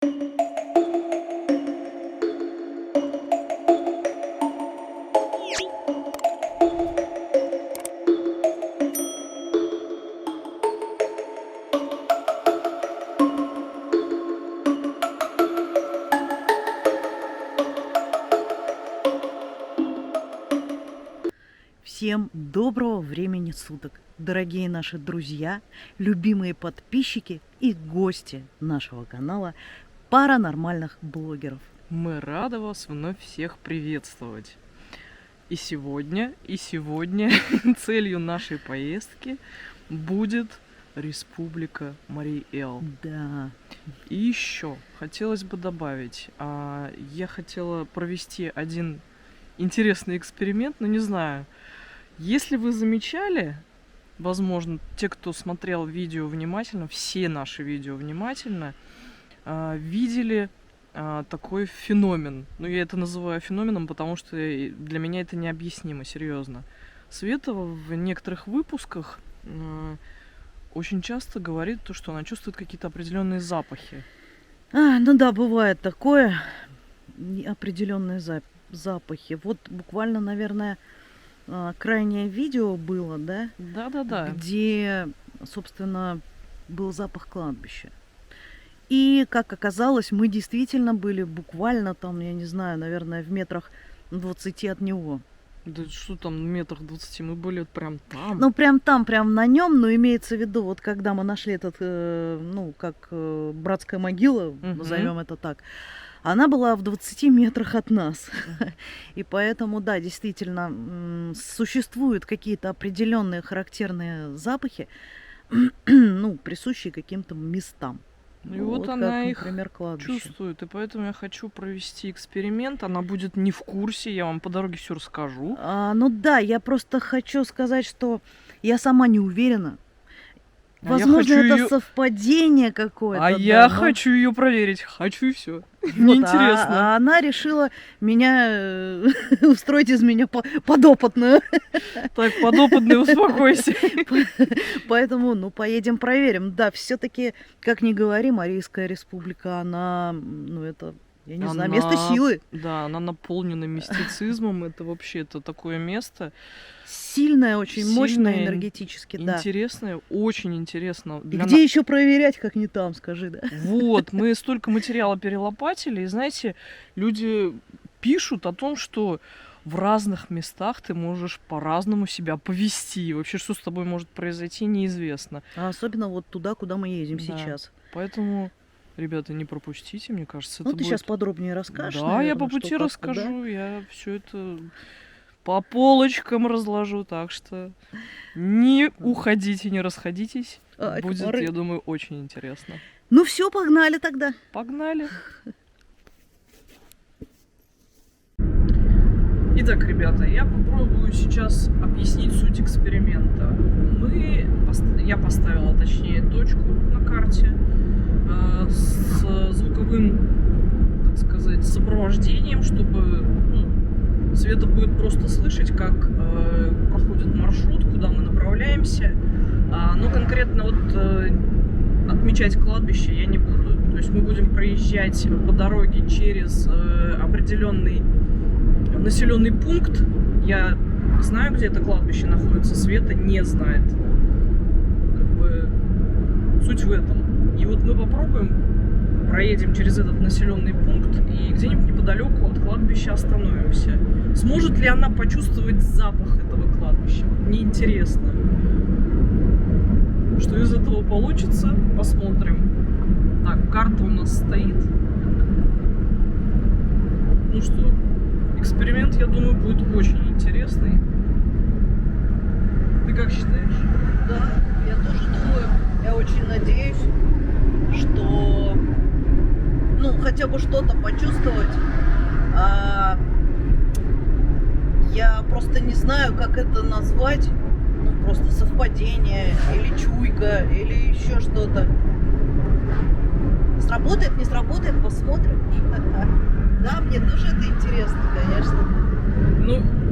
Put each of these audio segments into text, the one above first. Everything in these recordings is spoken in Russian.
Всем доброго времени суток, дорогие наши друзья, любимые подписчики и гости нашего канала паранормальных блогеров. Мы рады вас вновь всех приветствовать. И сегодня целью нашей поездки будет Республика Марий-Эл. Да. И еще хотелось бы добавить, я хотела провести один интересный эксперимент, но не знаю, если вы замечали, возможно, те, кто смотрел видео внимательно, все наши видео внимательно, видели такой феномен. Ну, я это называю феноменом, потому что для меня это необъяснимо, серьезно. Света в некоторых выпусках очень часто говорит то, что она чувствует какие-то определенные запахи. Ну да, бывает такое. Определенные запахи. Вот буквально, наверное, крайнее видео было, да? Да. Где, собственно, был запах кладбища. И, как оказалось, мы действительно были буквально там, я не знаю, наверное, в метрах 20 от него. Да что там, в метрах 20? Мы были вот прям там. Ну, прям там, прям на нем, но имеется в виду, вот когда мы нашли этот, братская могила, назовем это так, она была в 20 метрах от нас. И поэтому, да, действительно, существуют какие-то определенные характерные запахи, присущие каким-то местам. И вот она их, например, кладбище. чувствует. И поэтому я хочу провести эксперимент. Она будет не в курсе, я вам по дороге все расскажу. Я просто хочу сказать, что я сама не уверена. Возможно, это совпадение какое-то. Я хочу ее проверить. Хочу и все. Мне интересно. А она решила меня устроить из меня подопытную. Так, подопытный, успокойся. Поэтому, поедем проверим. Да, все-таки, как ни говори, Марийская республика, она, это, я не знаю, место силы. Да, она наполнена мистицизмом. Это вообще такое место. Сильное, очень мощное энергетически, да. Интересное, очень интересно. Где еще проверять, как не там, скажи, да? Вот, мы столько материала перелопатили, и, знаете, люди пишут о том, что в разных местах ты можешь по-разному себя повести. И вообще, что с тобой может произойти, неизвестно. А особенно вот туда, куда мы едем сейчас. Поэтому, ребята, не пропустите, мне кажется, это будет... сейчас подробнее расскажешь, Да, наверное, я по пути расскажу, я все это... по полочкам разложу, так что не уходите, не расходитесь. Будет, я думаю, очень интересно. Ну все, погнали тогда. Погнали. Итак, ребята, я попробую сейчас объяснить суть эксперимента. Я поставила, точнее, точку на карте с звуковым, так сказать, сопровождением, чтобы Света будет просто слышать, как проходит маршрут, куда мы направляемся. Но конкретно отмечать кладбище я не буду. То есть мы будем проезжать по дороге через определенный населенный пункт. Я знаю, где это кладбище находится, Света не знает. Суть в этом. И вот мы попробуем, проедем через этот населенный пункт и где-нибудь неподалеку от кладбища остановимся. Сможет ли она почувствовать запах этого кладбища? Мне интересно. Что из этого получится, посмотрим. Так, карта у нас стоит. Ну что, эксперимент, я думаю, будет очень интересный. Ты как считаешь? Да, я тоже думаю. Я очень надеюсь, что хотя бы что-то почувствовать. Я просто не знаю, как это назвать. Просто совпадение, или чуйка, или еще что-то. Сработает, не сработает, посмотрим. Да, мне тоже это интересно, конечно.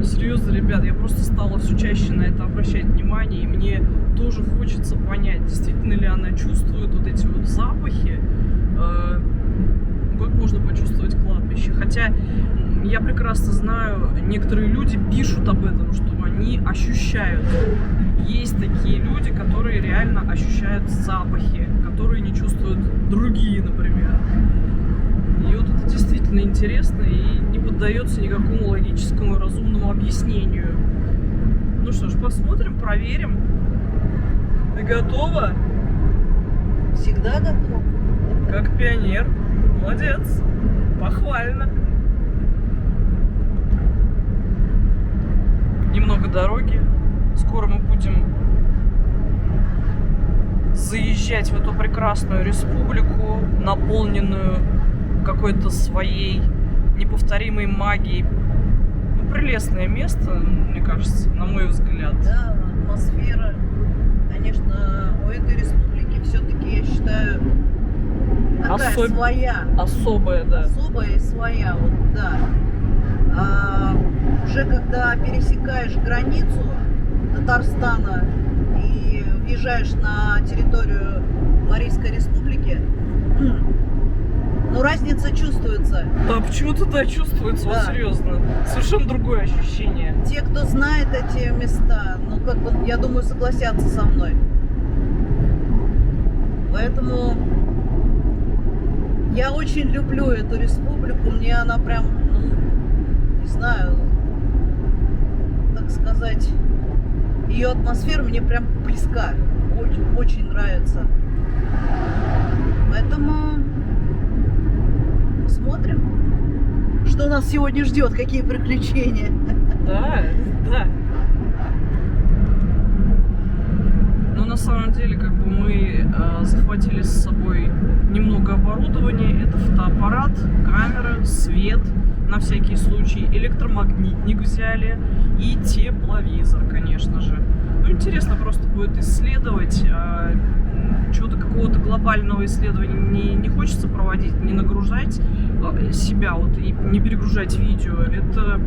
Серьезно, ребят, я просто стала все чаще на это обращать внимание, и мне тоже хочется понять, действительно ли она чувствует вот эти вот запахи. Хотя я прекрасно знаю, некоторые люди пишут об этом, что они ощущают. Есть такие люди, которые реально ощущают запахи, которые не чувствуют другие, например. И вот это действительно интересно и не поддается никакому логическому и разумному объяснению. Ну что ж, посмотрим, проверим. Ты готова? Всегда готов. Как пионер. Молодец. Похвально. Немного дороги. Скоро мы будем заезжать в эту прекрасную республику, наполненную какой-то своей неповторимой магией. Ну, прелестное место, мне кажется, на мой взгляд. Да, атмосфера, конечно, у этой республики все-таки, я считаю, такая своя. Особая, да. Особая и своя, вот, да. Уже когда пересекаешь границу Татарстана и въезжаешь на территорию Марийской республики, ну, разница чувствуется. Да, почему-то да, чувствуется, Да. вот серьезно. Совершенно другое ощущение. Те, кто знает эти места, ну, как бы, я думаю, согласятся со мной. Поэтому я очень люблю эту республику. Мне она прям, ну, не знаю, так сказать, ее атмосфера мне прям близка. Очень, очень нравится. Поэтому посмотрим, что нас сегодня ждет, какие приключения. Да, да. Но на самом деле, как бы мы захватили с собой немного оборудования. Это фотоаппарат, камера, свет на всякий случай, электромагнитник взяли и тепловизор, конечно же. Ну, интересно просто будет исследовать. Чего-то какого-то глобального исследования не хочется проводить, не нагружать себя вот, и не перегружать видео. Это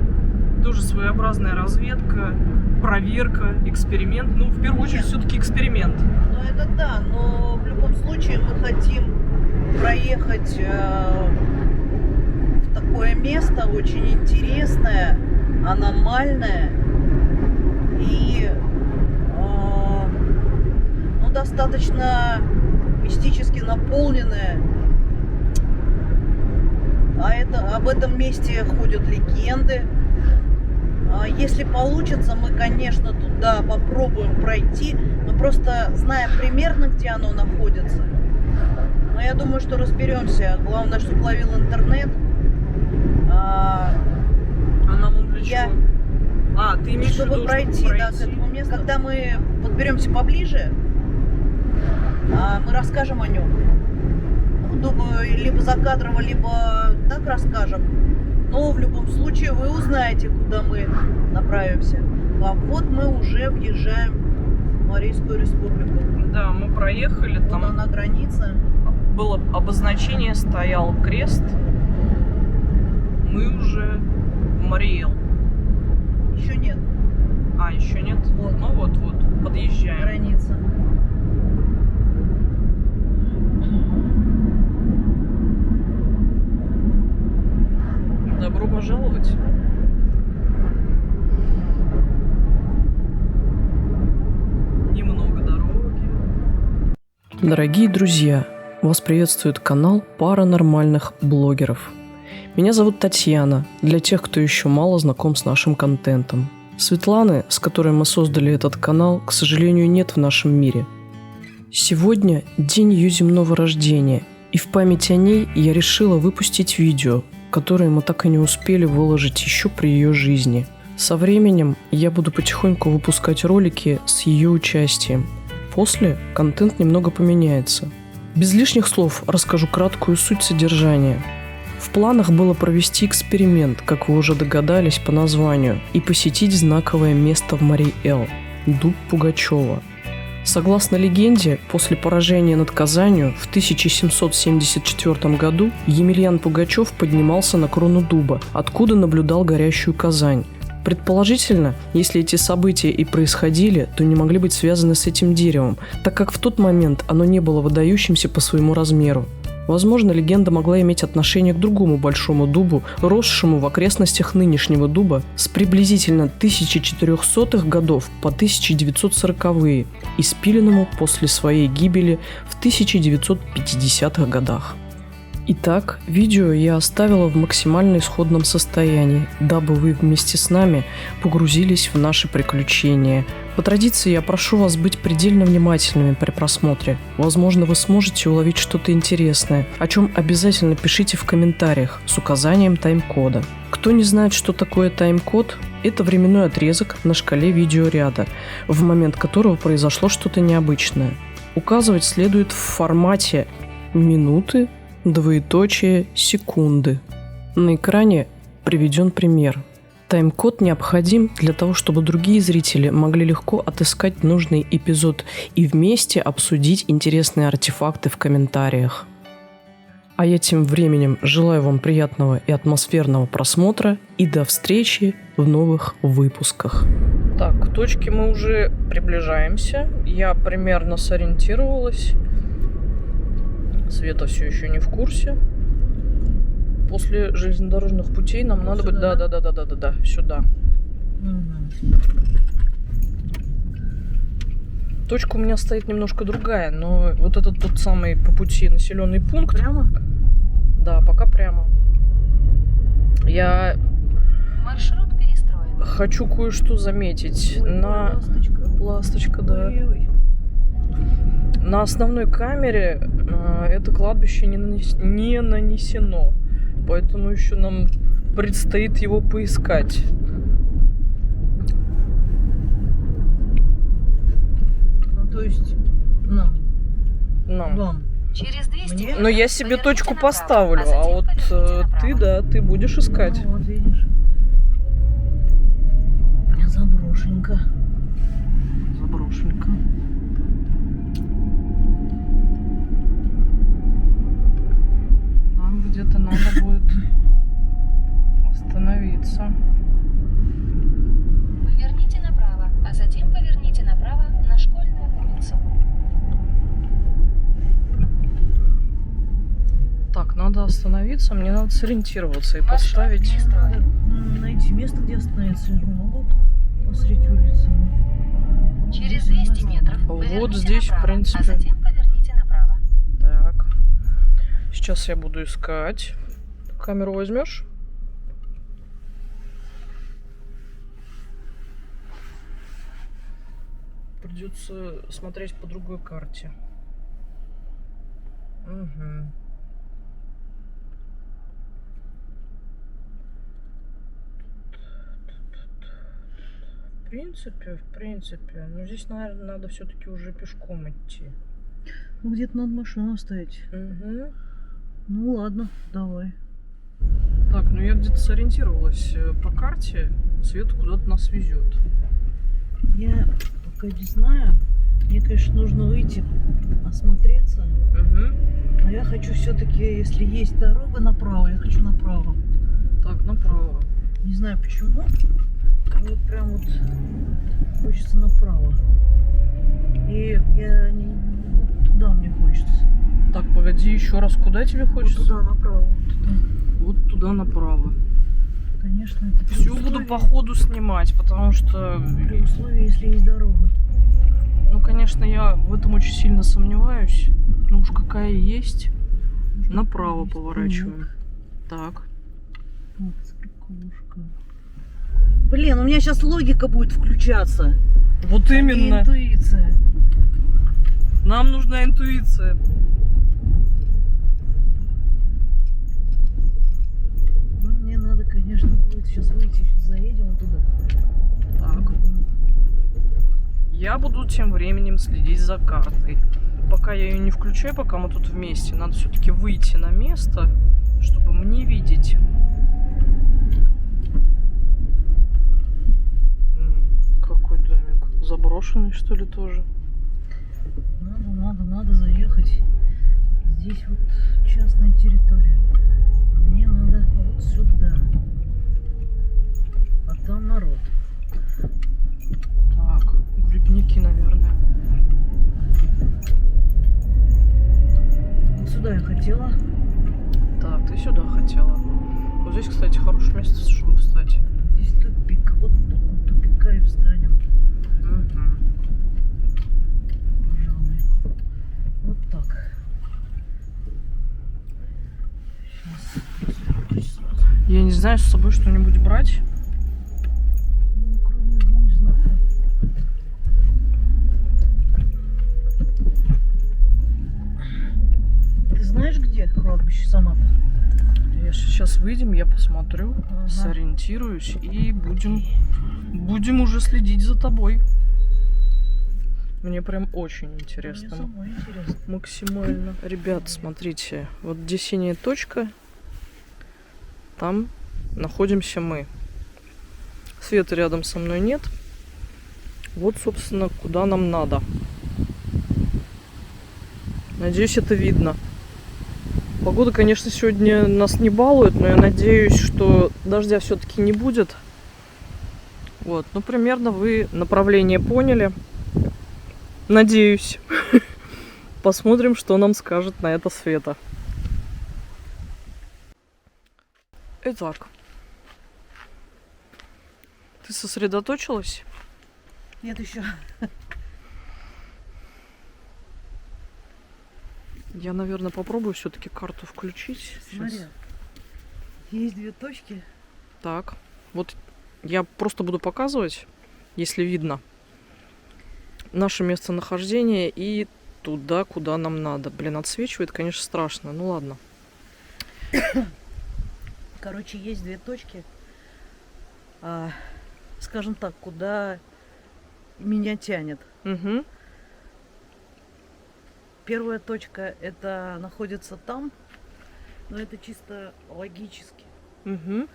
тоже своеобразная разведка, проверка, эксперимент. Ну, в первую очередь, все-таки эксперимент. Ну, это да, но в любом случае мы хотим проехать в такое место очень интересное, аномальное и ну, достаточно мистически наполненное. Об этом месте ходят легенды. Если получится, мы, конечно, туда попробуем пройти. Мы просто знаем примерно, где оно находится. Но я думаю, что разберемся. Главное, чтобы ловил интернет. А нам он для чего? Ты имеешь в виду, чтобы пройти, да, к этому месту. Когда мы подберемся поближе, мы расскажем о нем. Думаю, либо закадрово, либо так расскажем. Но в любом случае вы узнаете, куда мы направимся. А вот мы уже въезжаем в Марийскую республику. Да, мы проехали, Вот там она граница. было обозначение, стоял крест. Мы уже в Мариэл. Еще нет. Еще нет? Вот. Ну вот, подъезжаем. Граница. Добро пожаловать. Немного дороги. Дорогие друзья, вас приветствует канал паранормальных блогеров. Меня зовут Татьяна, для тех, кто еще мало знаком с нашим контентом. Светланы, с которой мы создали этот канал, к сожалению, нет в нашем мире. Сегодня день ее земного рождения, и в память о ней я решила выпустить видео, которые мы так и не успели выложить еще при ее жизни. Со временем я буду потихоньку выпускать ролики с ее участием. После контент немного поменяется. Без лишних слов расскажу краткую суть содержания. В планах было провести эксперимент, как вы уже догадались по названию, и посетить знаковое место в Мариэл – Дуб Пугачева. Согласно легенде, после поражения над Казанью в 1774 году Емельян Пугачев поднимался на крону дуба, откуда наблюдал горящую Казань. Предположительно, если эти события и происходили, то не могли быть связаны с этим деревом, так как в тот момент оно не было выдающимся по своему размеру. Возможно, легенда могла иметь отношение к другому большому дубу, росшему в окрестностях нынешнего дуба с приблизительно 1400-х годов по 1940-е и спиленному после своей гибели в 1950-х годах. Итак, видео я оставила в максимально исходном состоянии, дабы вы вместе с нами погрузились в наши приключения. По традиции я прошу вас быть предельно внимательными при просмотре. Возможно, вы сможете уловить что-то интересное, о чем обязательно пишите в комментариях с указанием тайм-кода. Кто не знает, что такое тайм-код, это временной отрезок на шкале видеоряда, в момент которого произошло что-то необычное. Указывать следует в формате минуты, двоеточие, секунды. На экране приведен пример. Тайм-код необходим для того, чтобы другие зрители могли легко отыскать нужный эпизод и вместе обсудить интересные артефакты в комментариях. А я тем временем желаю вам приятного и атмосферного просмотра и до встречи в новых выпусках. Так, к точке мы уже приближаемся. Я примерно сориентировалась. Света все еще не в курсе. После железнодорожных путей нам надо быть... Да, сюда. Угу. Точка у меня стоит немножко другая, но вот этот тот самый по пути населенный пункт. Прямо? Да, пока прямо. Я Маршрут перестроен. хочу кое-что заметить. Ой, Ласточка, да. Ой-ой. На основной камере это кладбище не нанесено, поэтому еще нам предстоит его поискать. Ну, то есть нам. Нам. Вам. Через 200 Мне? метров Но я себе поверните точку направо, поставлю, а затем вот поверните ты, направо. да, ты будешь искать. Ну, вот видишь. Заброшенько. Заброшенько. Нам где-то надо будет остановиться. Поверните направо, а затем поверните направо на Школьную улицу. Так, надо остановиться, мне надо сориентироваться и Маршрут поставить... перестроен. Надо найти место, где остановиться. Я же не могу посреди улицы. Через 200 метров Вот поверните здесь, в направо, принципе. а затем поверните направо. Так. Сейчас я буду искать. Камеру возьмешь? Придется смотреть по другой карте. Угу. В принципе. Но здесь, наверное, надо все-таки уже пешком идти. Ну, где-то надо машину оставить. Угу. Ну, ладно, давай. Так, ну я где-то сориентировалась по карте. Света куда-то нас везет. Я пока не знаю. Мне, конечно, нужно выйти, осмотреться. Угу. Но я хочу все-таки, если есть дорога направо, я хочу направо. Так, направо. Не знаю почему. Вот прям вот хочется направо. И я не... Вот туда мне хочется. Так, погоди, еще раз, куда тебе хочется? Вот туда направо. Вот туда. Вот туда направо. Конечно, это при Все условии- буду по ходу снимать, потому что, При условии, если есть дорога. ну, конечно, я в этом очень сильно сомневаюсь. Ну уж какая есть. Направо Есть поворачиваем. Так. Вот, церковушка. Блин, у меня сейчас логика будет включаться. Вот И именно. интуиция. Нам нужна интуиция. Ну, мне надо, конечно, будет сейчас выйти. Сейчас заедем вот туда. Так. Я буду тем временем следить за картой. Пока я ее не включаю, пока мы тут вместе, надо все-таки выйти на место, чтобы мне видеть. Какой домик? Заброшенный, что ли, тоже? Надо заехать. Здесь вот частная территория. А мне надо вот сюда. А там народ. Так, грибники, наверное. Вот сюда я хотела. здесь, кстати, хорошее место, чтобы встать. Здесь тупик. Вот у тупика и встанем. Пожалуй. Вот так. Сейчас. Я не знаю, с собой что-нибудь брать. Ну, кроме, не знаю. Ты знаешь, где кладбище сама? Я сейчас выйдем, я посмотрю, Ага. сориентируюсь и будем уже следить за тобой. Мне прям очень Мне интересно. самой интересно. Максимально. Ребят, смотрите, вот где синяя точка, там находимся мы. Света рядом со мной нет. Вот, собственно, куда нам надо. Надеюсь, это видно. Погода, конечно, сегодня нас не балует, но я надеюсь, что дождя все-таки не будет. Вот, ну, примерно вы направление поняли. Надеюсь. Посмотрим, что нам скажет на это Света. Итак. Ты сосредоточилась? Нет еще. Я, наверное, попробую все-таки карту включить. Смотри. Сейчас. Есть две точки. Так. Вот я просто буду показывать, если видно, наше местонахождение и туда, куда нам надо. Блин, отсвечивает, конечно, страшно. Ну ладно. Короче, есть две точки. Скажем так, куда меня тянет. Угу. Первая точка это находится там, но это чисто логически. Угу.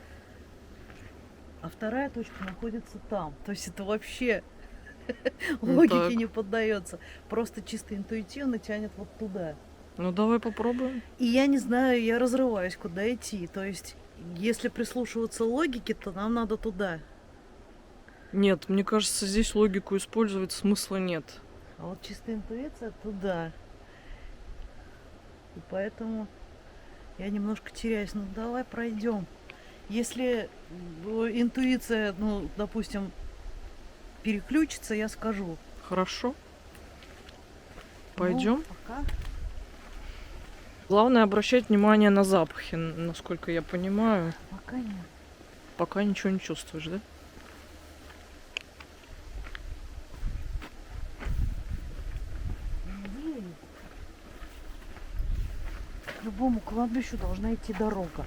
А вторая точка находится там. То есть это вообще Ну логике так. не поддается. Просто чисто интуитивно тянет вот туда. Ну давай попробуем. И я не знаю, я разрываюсь, куда идти. То есть, если прислушиваться логике, то нам надо туда. Нет, мне кажется, здесь логику использовать смысла нет. А вот чисто интуиция туда. И поэтому я немножко теряюсь. Ну давай пройдем. Если интуиция, ну, допустим, переключится, я скажу. Хорошо. Пойдем. Ну, пока. Главное обращать внимание на запахи, насколько я понимаю. Пока нет. Пока ничего не чувствуешь, да? К любому кладбищу должна идти дорога.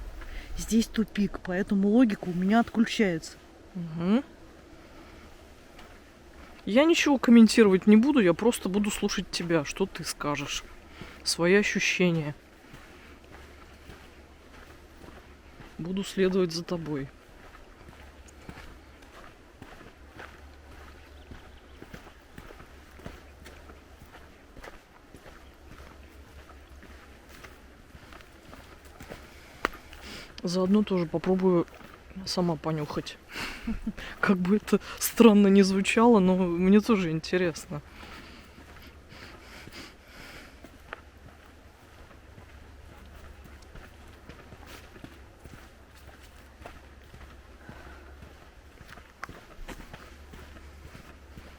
Здесь тупик, поэтому логика у меня отключается. Угу. Я ничего комментировать не буду, я просто буду слушать тебя, что ты скажешь. Свои ощущения. Буду следовать за тобой. Заодно тоже попробую сама понюхать. Как бы это странно не звучало, но мне тоже интересно.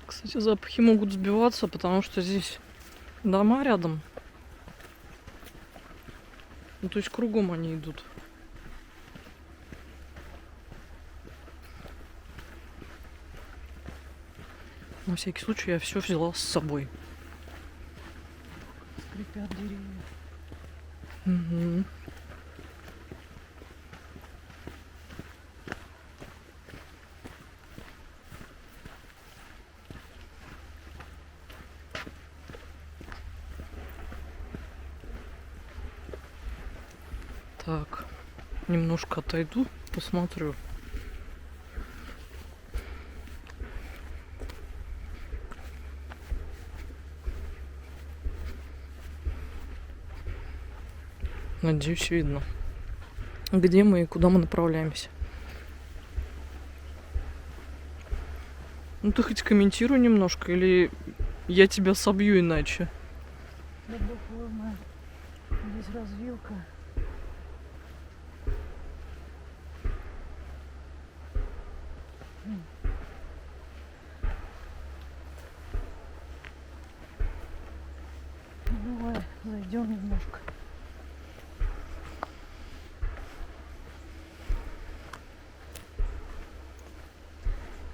Кстати, запахи могут сбиваться, потому что здесь дома рядом. Ну, то есть кругом они идут. На всякий случай я все взяла с собой. Скрипят деревья. Угу. Так, немножко отойду, посмотрю. Надеюсь, видно, где мы и куда мы направляемся. Ну ты хоть комментируй немножко, или я тебя собью иначе. Да бог его знает. Здесь развилка. Идем немножко.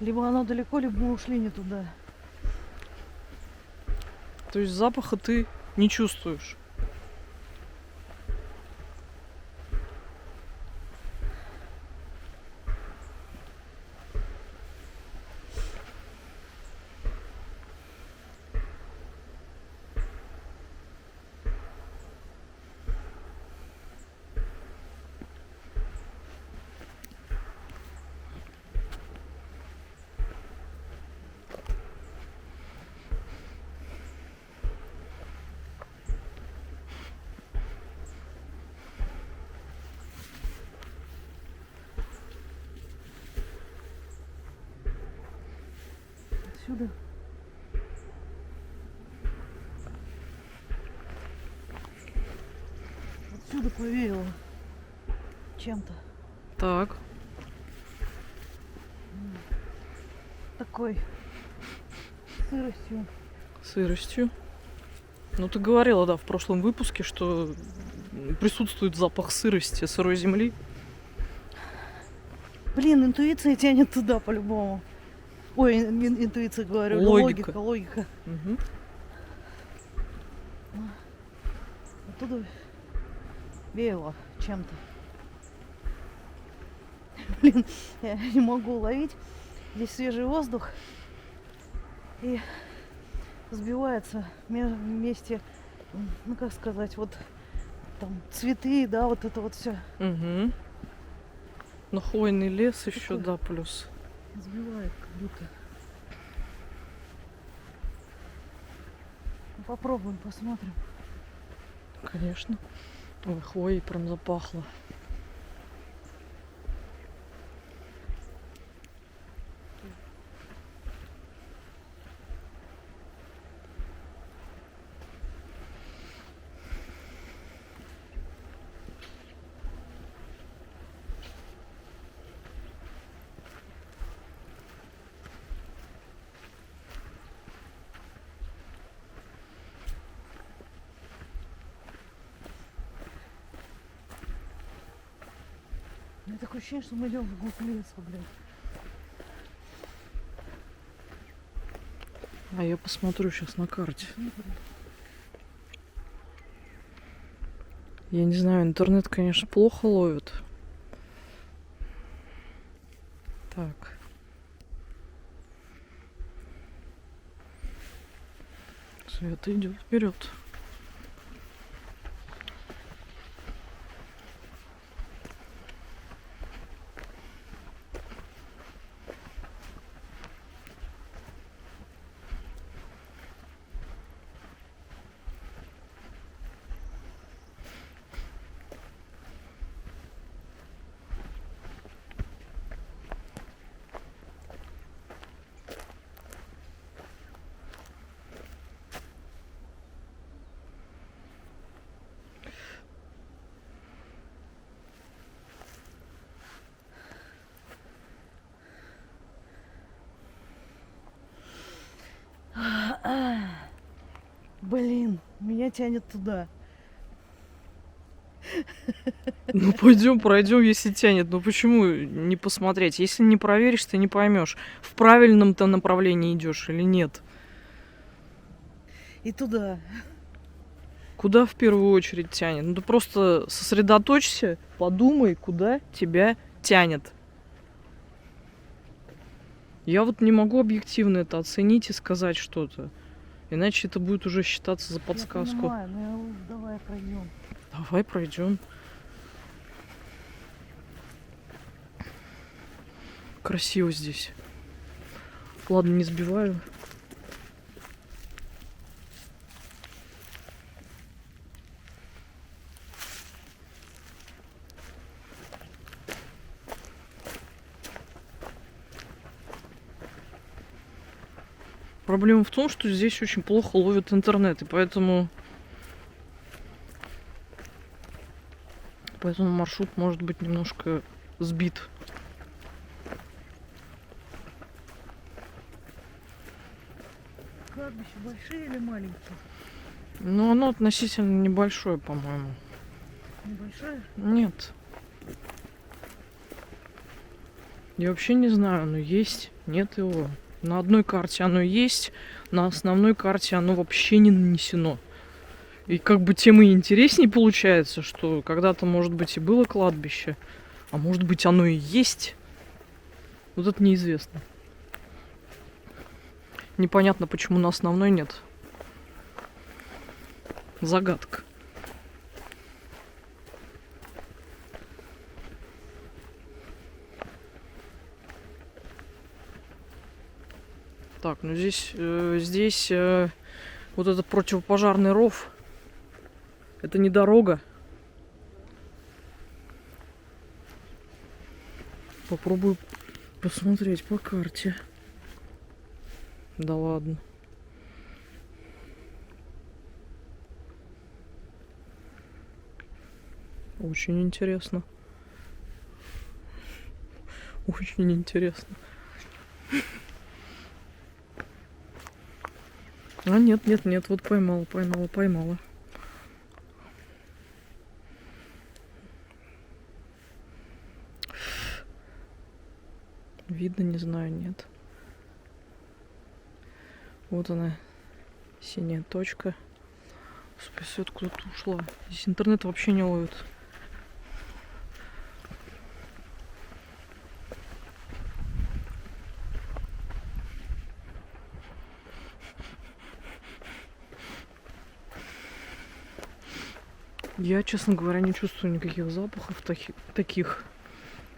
Либо оно далеко, либо мы ушли не туда. То есть запаха ты не чувствуешь? Отсюда. Отсюда повеяло чем-то. Так. Такой сыростью. Сыростью. Ну, ты говорила, да, в прошлом выпуске, что присутствует запах сырости, сырой земли. Блин, интуиция тянет туда по-любому. Ой, интуиция говорю, Логика. логика. Угу. Оттуда веяло чем-то. Блин, я не могу уловить. Здесь свежий воздух. И сбивается вместе, ну как сказать, вот там цветы, да, вот это вот все Угу. Но хвойный лес еще, Такой. да, плюс. сбивает как будто. Ну, попробуем, посмотрим. Конечно. Ой, хвоей прям запахло. У меня такое ощущение, что мы идем вглубь леса, блин. А я посмотрю сейчас на карте. Я не знаю, интернет, конечно, плохо ловит. Так. Света идет вперед. Блин, меня тянет туда. Ну пойдем, пройдем, если тянет. Ну почему не посмотреть? Если не проверишь, ты не поймешь, в правильном ты направлении идешь или нет. И туда. Куда в первую очередь тянет? Ну ты просто сосредоточься, подумай, куда тебя тянет. Я вот не могу объективно это оценить и сказать что-то. Иначе это будет уже считаться за подсказку. Я понимаю, но давай пройдем. Давай пройдем. Красиво здесь. Ладно, не сбиваю. Проблема в том, что здесь очень плохо ловит интернет, и поэтому маршрут может быть немножко сбит. Кладбища большие или маленькие? Ну, оно относительно небольшое, по-моему. Небольшая? Нет. Я вообще не знаю, оно есть, нет его. На одной карте оно есть, на основной карте оно вообще не нанесено. И как бы тем и интереснее получается, что когда-то, может быть, и было кладбище, а может быть, оно и есть. Вот это неизвестно. Непонятно, почему на основной нет. Загадка. Так, ну здесь вот этот противопожарный ров. Это не дорога. Попробую посмотреть по карте. Да ладно. Очень интересно. Очень интересно. А, нет, вот поймала. Видно, не знаю, нет. Вот она, синяя точка. Господи, свет куда-то ушла. Здесь интернет вообще не ловит. Я, честно говоря, не чувствую никаких запахов таких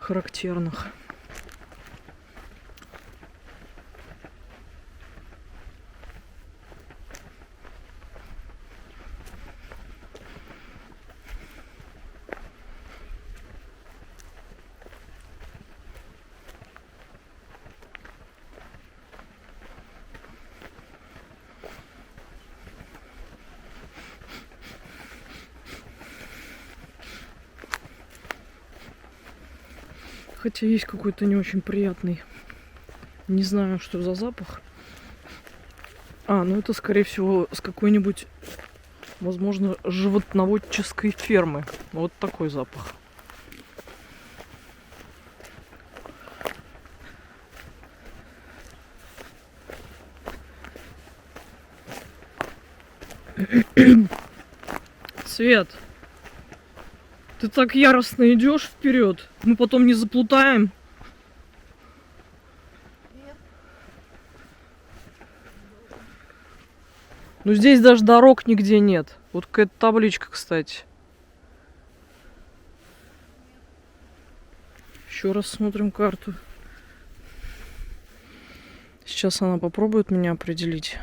характерных. Хотя есть какой-то не очень приятный. Не знаю, что за запах. А, ну это, скорее всего, с какой-нибудь, возможно, животноводческой фермы. Вот такой запах. Свет, ты так яростно идешь вперед, мы потом не заплутаем. Нет. Ну здесь даже дорог нигде нет. Вот какая-то табличка, кстати. Еще раз смотрим карту. Сейчас она попробует меня определить.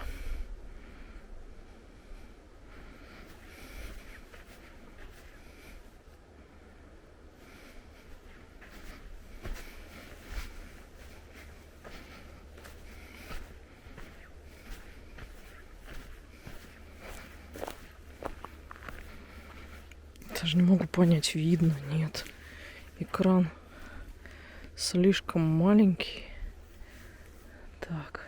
Даже не могу понять, видно, нет. Экран слишком маленький. Так.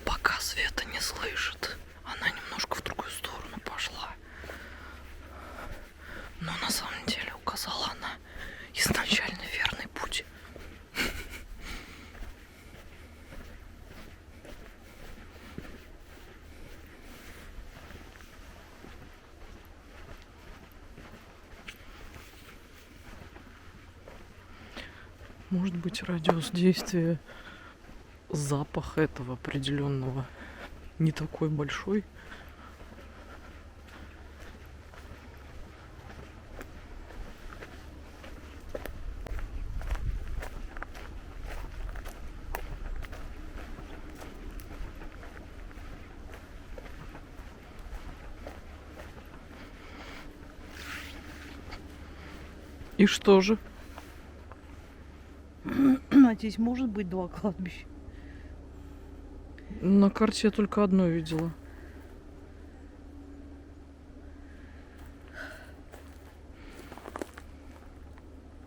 Пока Света не слышит. Она немножко в другую сторону пошла. Но на самом деле указала она изначально верный путь. Может быть, радиус действия запаха этого определенного не такой большой. И что же? А здесь может быть два кладбища? На карте я только одно видела.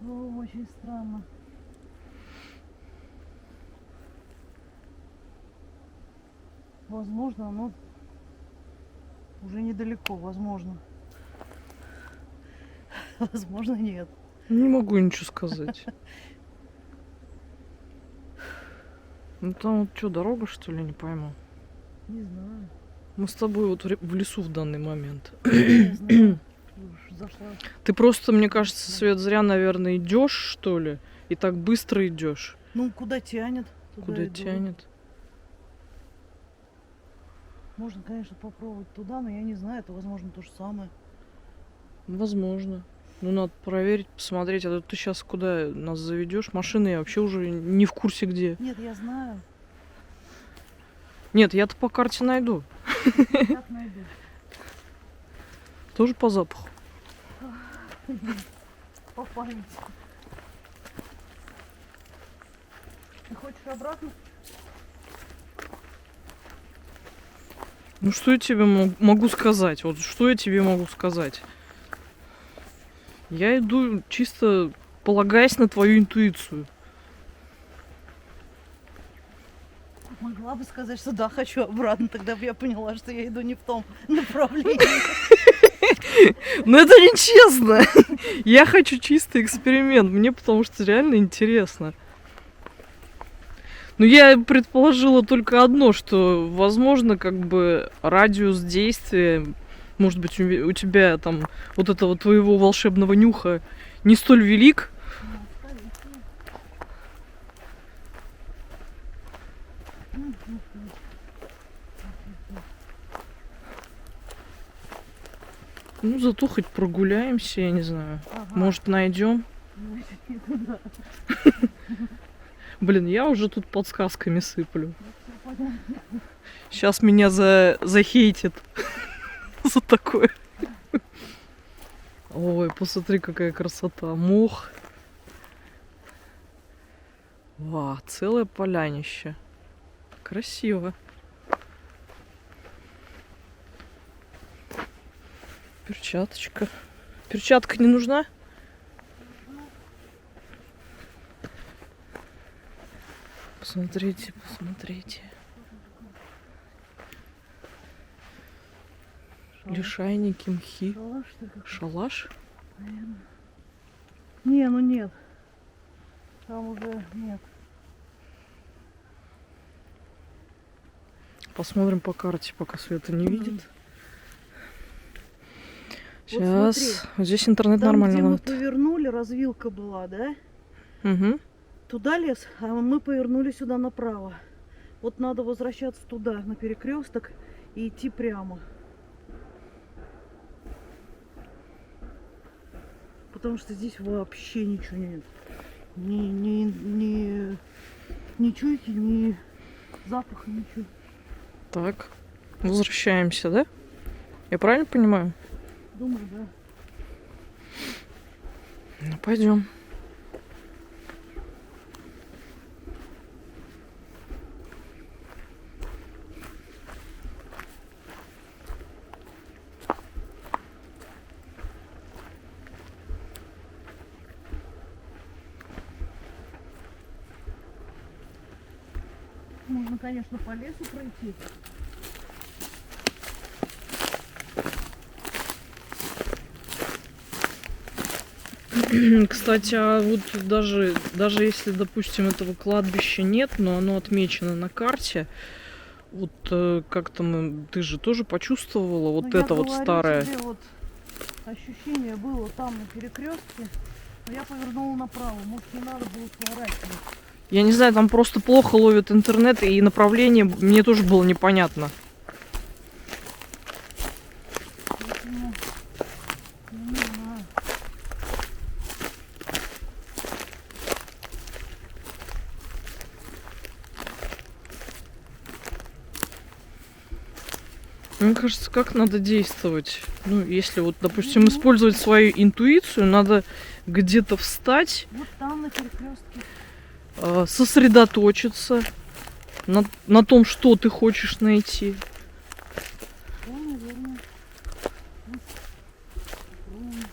О, очень Странно. Возможно, оно уже недалеко, возможно. Возможно, нет. Не могу ничего сказать. Ну там вот что, дорога, что ли, не пойму. Не знаю. Мы с тобой вот в лесу в данный момент. Не знаю. Уж зашла. Ты просто, мне кажется, Свет, зря, наверное, идешь, что ли, и так быстро идешь. Ну, куда тянет? Туда Куда иду. тянет? Можно, конечно, попробовать туда, но я не знаю, это, возможно, то же самое. Возможно. Ну, надо проверить, посмотреть. А то ты сейчас куда нас заведешь? Машины я вообще уже не в курсе где. Нет, я знаю. Нет, я-то по карте найду. Как найду. Тоже по запаху. По памяти. Ты хочешь обратно? Ну, что я тебе могу сказать? Вот что я тебе могу сказать? Я иду чисто полагаясь на твою интуицию. Могла бы сказать, что да, хочу обратно, тогда бы я поняла, что я иду не в том направлении. Но это нечестно. Я хочу чистый эксперимент. Мне потому что реально интересно. Но я предположила только одно, что, возможно, как бы радиус действия, может быть, у тебя там вот этого твоего волшебного нюха не столь велик. Ну, зато хоть прогуляемся, я не знаю. Ага. Может, найдем. Значит, не туда. Блин, я уже тут подсказками сыплю. Всё понятно. Сейчас меня захейтит за такое. Ой, посмотри, какая красота. Мох. Ва, целое полянище. Красиво. Перчаточка. Перчатка не нужна? Посмотрите, посмотрите. Лишайники, мхи. Шалаш, что ли? Шалаш? Наверное. Не, ну нет. Там уже нет. Посмотрим по карте, пока Света не Мгм. видит. Вот Сейчас. смотри. Вот здесь интернет Там, нормально где мы ловит. повернули, развилка была, да? Угу. Туда лес, а мы повернули сюда направо. Вот надо возвращаться туда, на перекресток, и идти прямо. Потому что здесь вообще ничего нет. Ни чуйки, ни запаха, ничего. Так. Возвращаемся, да? Я правильно понимаю? Думаю, да. Ну, пойдем. Можно, конечно, по лесу пройти. Кстати, а вот даже если, допустим, этого кладбища нет, но оно отмечено на карте, вот как-то ты же тоже почувствовала вот Ну, я это вот говорю старое. тебе, вот ощущение было там на перекрестке, но я повернула направо. Может, не надо было сворачивать. Я не знаю, там просто плохо ловит интернет, и направление мне тоже было непонятно. Поэтому, ну, не знаю. Мне кажется, как надо действовать? Ну, если вот, допустим, использовать свою интуицию, надо где-то встать, Вот там на перекрестке. сосредоточиться на том, что ты хочешь найти. Да, наверное. Вот. Попробуем.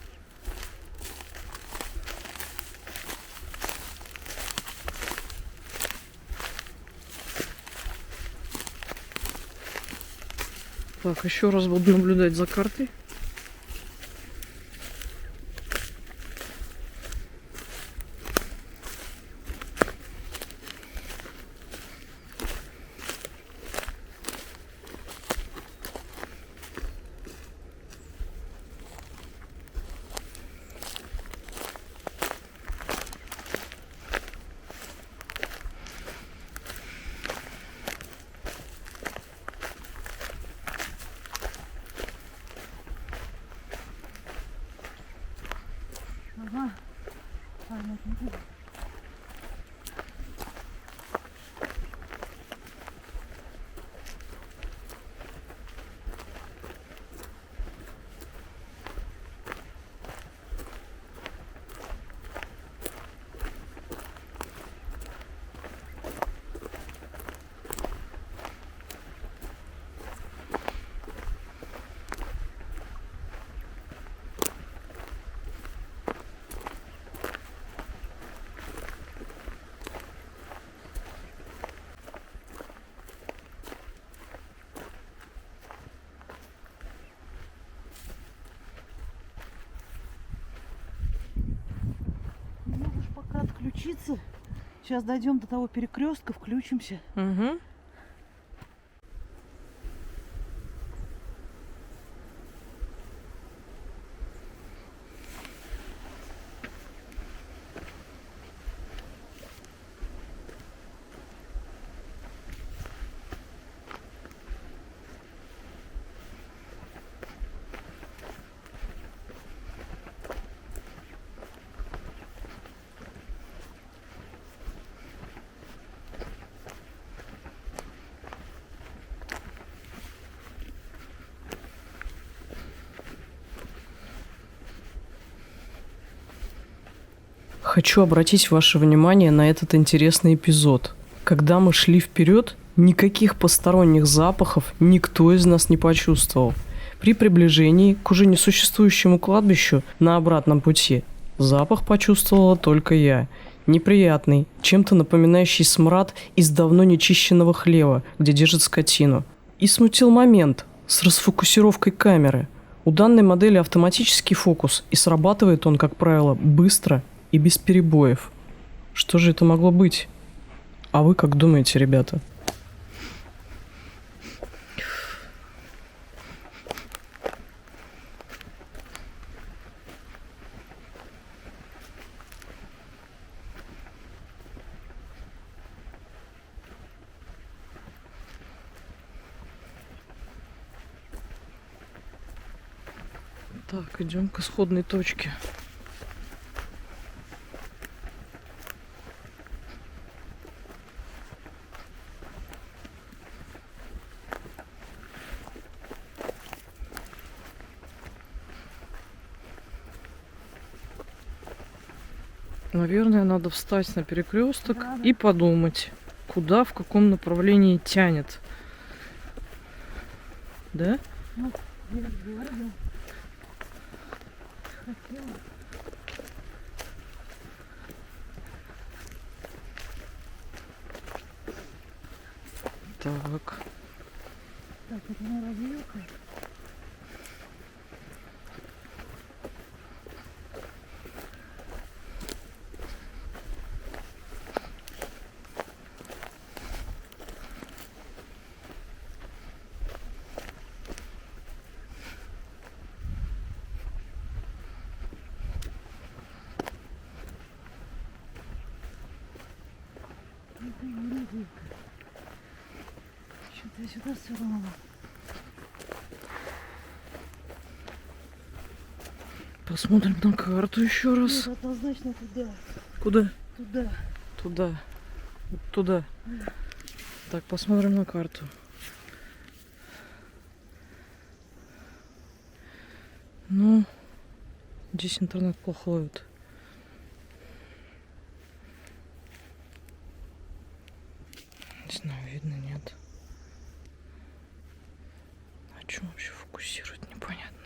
Так, еще раз буду наблюдать за картой. Ага. Понятно. Можешь пока отключиться. Сейчас дойдем до того перекрестка, включимся. Угу. Хочу обратить ваше внимание на этот интересный эпизод. Когда мы шли вперед, никаких посторонних запахов никто из нас не почувствовал. При приближении к уже несуществующему кладбищу на обратном пути запах почувствовала только я. Неприятный, чем-то напоминающий смрад из давно нечищенного хлева, где держат скотину. И смутил момент с расфокусировкой камеры. У данной модели автоматический фокус, и срабатывает он, как правило, быстро и без перебоев. Что же это могло быть? А вы как думаете, ребята? Так, идем к исходной точке. Наверное, надо встать на перекресток и подумать, куда, в каком направлении тянет. Да? Ну, я говорю, хотела. Так. Так, это на развилка. Что-то я сюда свернула. Посмотрим на карту еще раз. Нет, однозначно туда. Куда? Туда. Туда. Вот туда. Так, посмотрим на карту. Ну, здесь интернет плохо ловит. Не знаю, видно, нет. На чем вообще фокусировать, непонятно.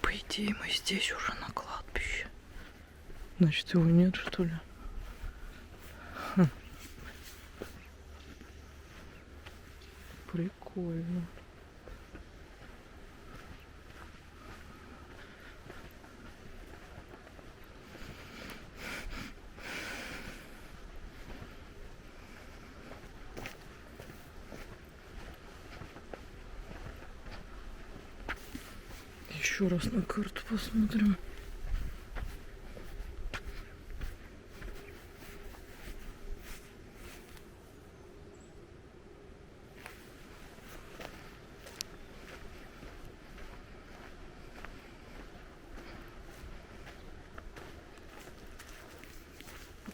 По идее, мы здесь уже на кладбище. Значит, его нет, что ли? Хм. Прикольно. Еще раз на карту посмотрим.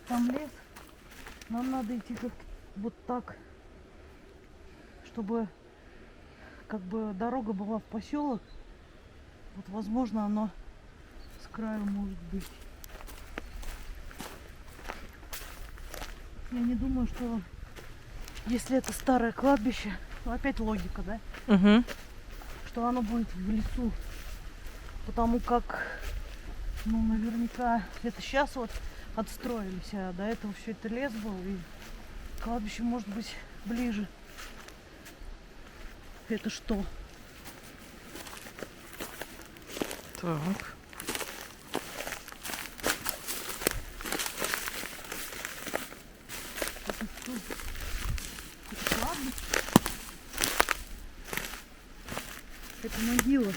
Там лес. Нам надо идти как вот так, чтобы как бы дорога была в поселок. Вот, возможно, оно с краю может быть. Я не думаю, что если это старое кладбище, ну, опять логика, да, Угу. что оно будет в лесу. Потому как, ну, наверняка это сейчас вот отстроились, а до этого все это лес был, и кладбище может быть ближе. Это что? Так. Это что? Это кладбище? Это могила.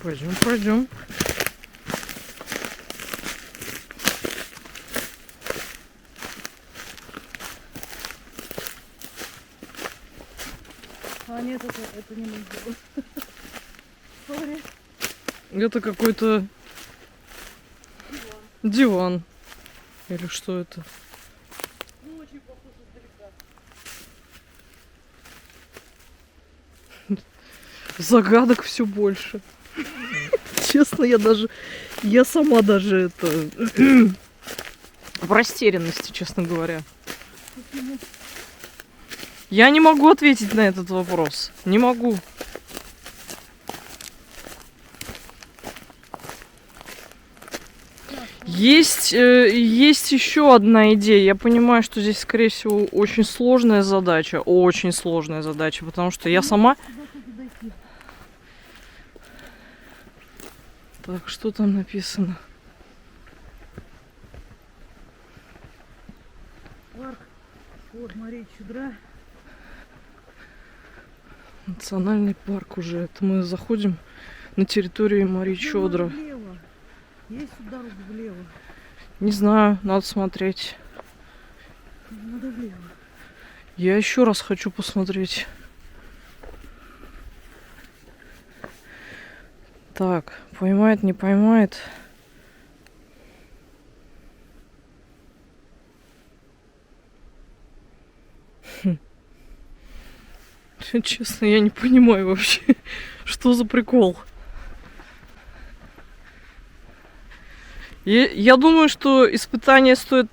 Пойдем, пойдем. А нет, это не могила. Сори. Это какой-то диван. Или что это? Ну, очень похож издалека. Загадок все больше. Честно, я сама даже это в растерянности, честно говоря. Я не могу ответить на этот вопрос. Не могу. Есть еще одна идея. Я понимаю, что здесь, скорее всего, очень сложная задача. Очень сложная задача, потому что я сама... Так, что там написано? Парк. Вот, Мария Чудра. Национальный парк уже. Это мы заходим на территорию Марии Чодра. Влево. Есть тут дорога влево? Не знаю, надо смотреть. Надо влево. Я еще раз хочу посмотреть. Так, поймает, не поймает. Честно, я не понимаю вообще, что за прикол. Я думаю, что испытание стоит...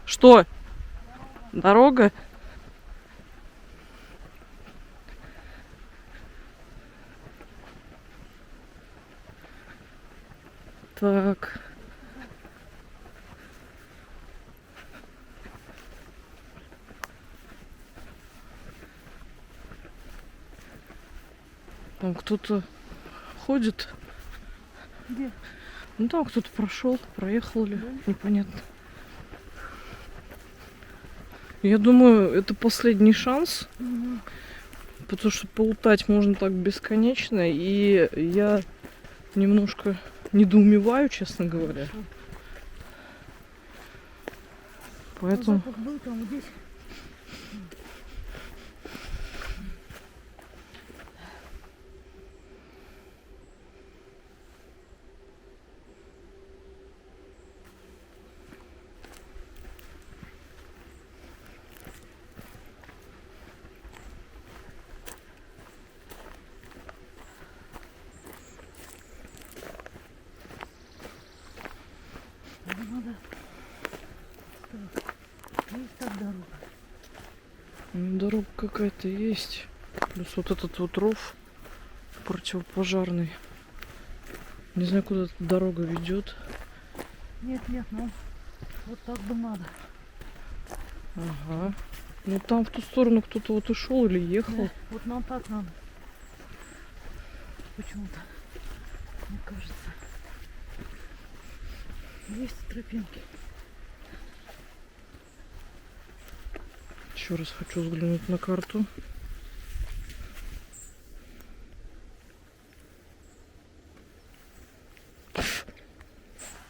Что? Дорога? Так. Там кто-то ходит. Где? Ну там кто-то прошел, проехал ли, непонятно. Я думаю, это последний шанс, потому что полутать можно так бесконечно, и я немножко недоумеваю, честно говоря. Поэтому... Запах был там, здесь. Надо. Так. Есть так дорога. Дорога какая-то есть. Плюс вот этот вот ров противопожарный. Не знаю, куда эта дорога ведет. Нет, ну вот так бы надо. Ага. Ну там в ту сторону кто-то вот ушел или ехал. Да, вот нам так надо. Почему-то, мне кажется. Есть тропинки. Еще раз хочу взглянуть на карту.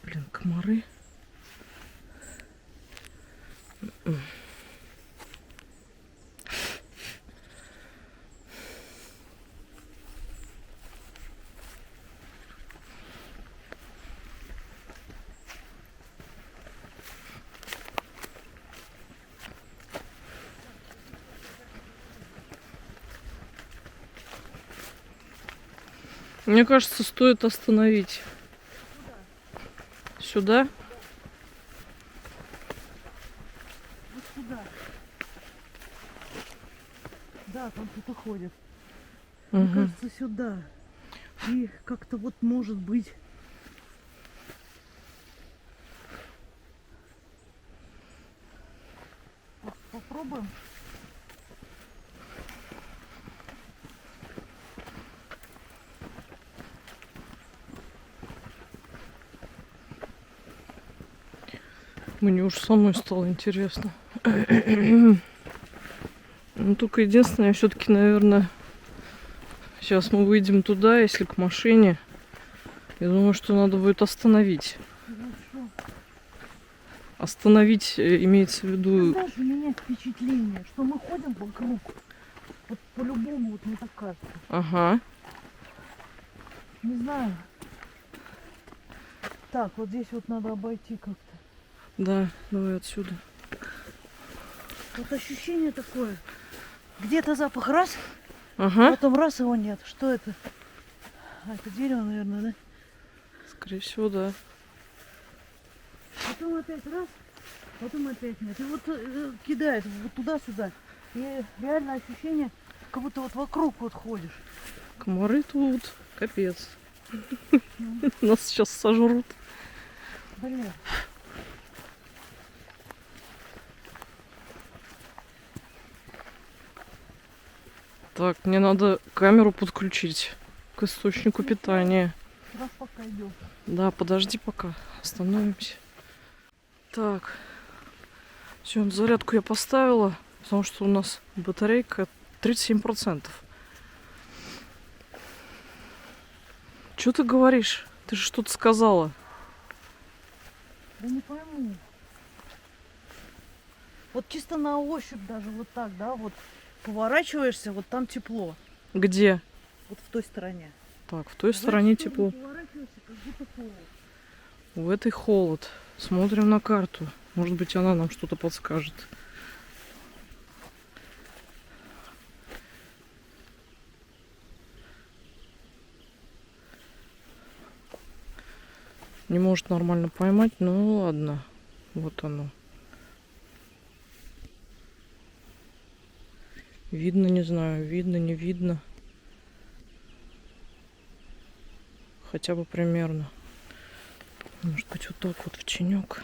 Блин, комары. Мне кажется, стоит остановить. Сюда? Вот сюда. Да, там кто-то ходит. Мне Угу. кажется, сюда. И как-то вот может быть. Попробуем. Мне уж самой стало интересно. Ну, только единственное, все-таки, наверное, сейчас мы выйдем туда, если к машине. Я думаю, что надо будет остановить. Ну что? Остановить имеется в виду... Даже у меня впечатление, что мы ходим вокруг. Вот по-любому вот мне так кажется. Ага. Не знаю. Так, вот здесь вот надо обойти как-то. Да, давай отсюда. Вот ощущение такое. Где-то запах раз, Ага. потом раз его нет. Что это? А, это дерево, наверное, да? Скорее всего, да. Потом опять раз, потом опять нет. И вот кидает вот туда-сюда. И реально ощущение, как будто вот вокруг вот ходишь. Комары тут. Капец. Нас сейчас сожрут. Блин. Так, мне надо камеру подключить к источнику питания. Раз пока идем. Да, подожди пока. Остановимся. Так. Все, зарядку я поставила, потому что у нас батарейка 37%. Что ты говоришь? Ты же что-то сказала. Да не пойму. Вот чисто на ощупь даже вот так, да, вот поворачиваешься, вот там тепло. Где? Вот в той стороне. Так, в той В стороне эту тепло. сторону поворачиваешься, как будто холод. В этой холод. Смотрим на карту. Может быть, она нам что-то подскажет. Не может нормально поймать, ну ладно. Вот оно. Видно, не знаю, видно, не видно. Хотя бы примерно. Может быть, вот так вот в тенек.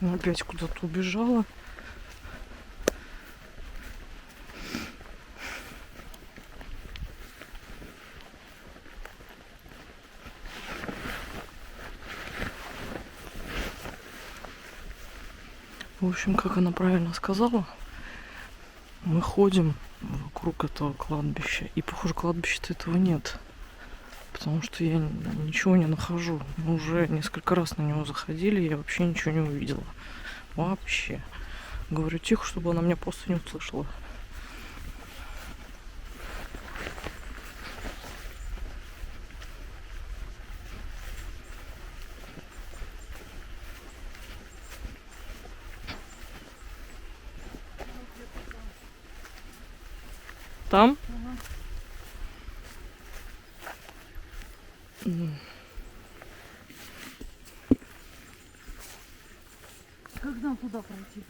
Опять куда-то убежала. В общем, как она правильно сказала, мы ходим вокруг этого кладбища. И, похоже, кладбища-то этого нет. Потому что я ничего не нахожу. Мы уже несколько раз на него заходили, я вообще ничего не увидела. Вообще. Говорю тихо, чтобы она меня просто не услышала. Там? Как Как нам туда пройти?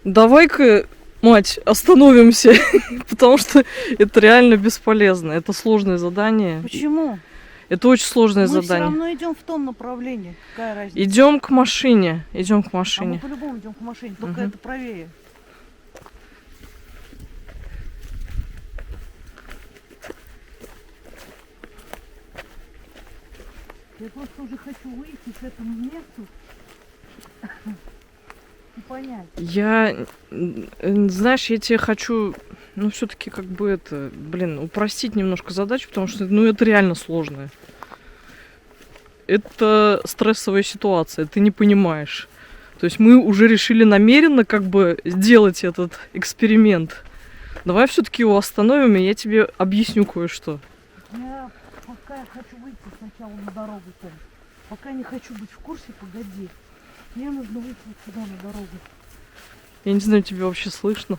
Давай-ка, мать, остановимся, потому что это реально бесполезно. Это сложное задание. Почему? Это очень сложное Мы все задание. равно идем в том направлении. Какая разница? Идем к машине. Идем к А мы машине. по-любому идем к машине, только Мгм. это правее. Я просто уже хочу выйти к этому месту и понять. Знаешь, я тебе хочу, ну, все-таки как бы это, упростить немножко задачу, потому что, ну, это реально сложное. Это стрессовая ситуация, ты не понимаешь. То есть мы уже решили намеренно как бы сделать этот эксперимент. Давай все-таки его остановим, и я тебе объясню кое-что. Я пока хочу выйти сначала на дорогу, Том. Пока не хочу быть в курсе, погоди. Мне нужно выйти вот сюда на дорогу. Я не знаю, тебя вообще слышно.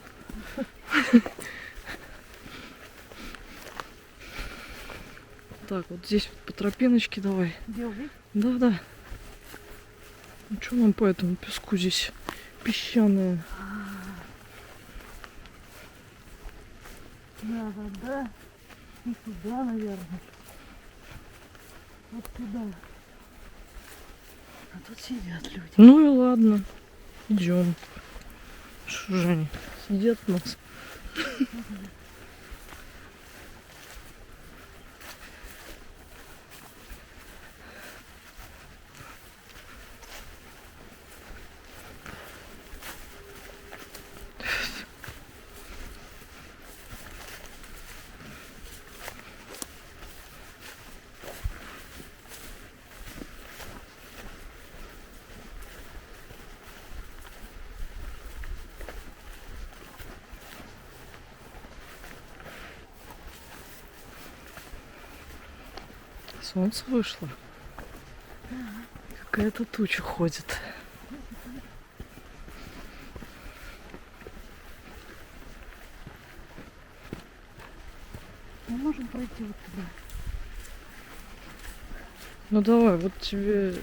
Так, вот здесь вот по тропиночке давай. Где увидеть? Да. Ну что нам по этому песку здесь песчаное? Да. И туда, наверное. Вот туда. А тут сидят люди. Ну и ладно, идем. Что же они сидят у нас? Солнце вышло. Какая-то туча ходит. Мы можем пройти вот туда. Ну давай, вот тебе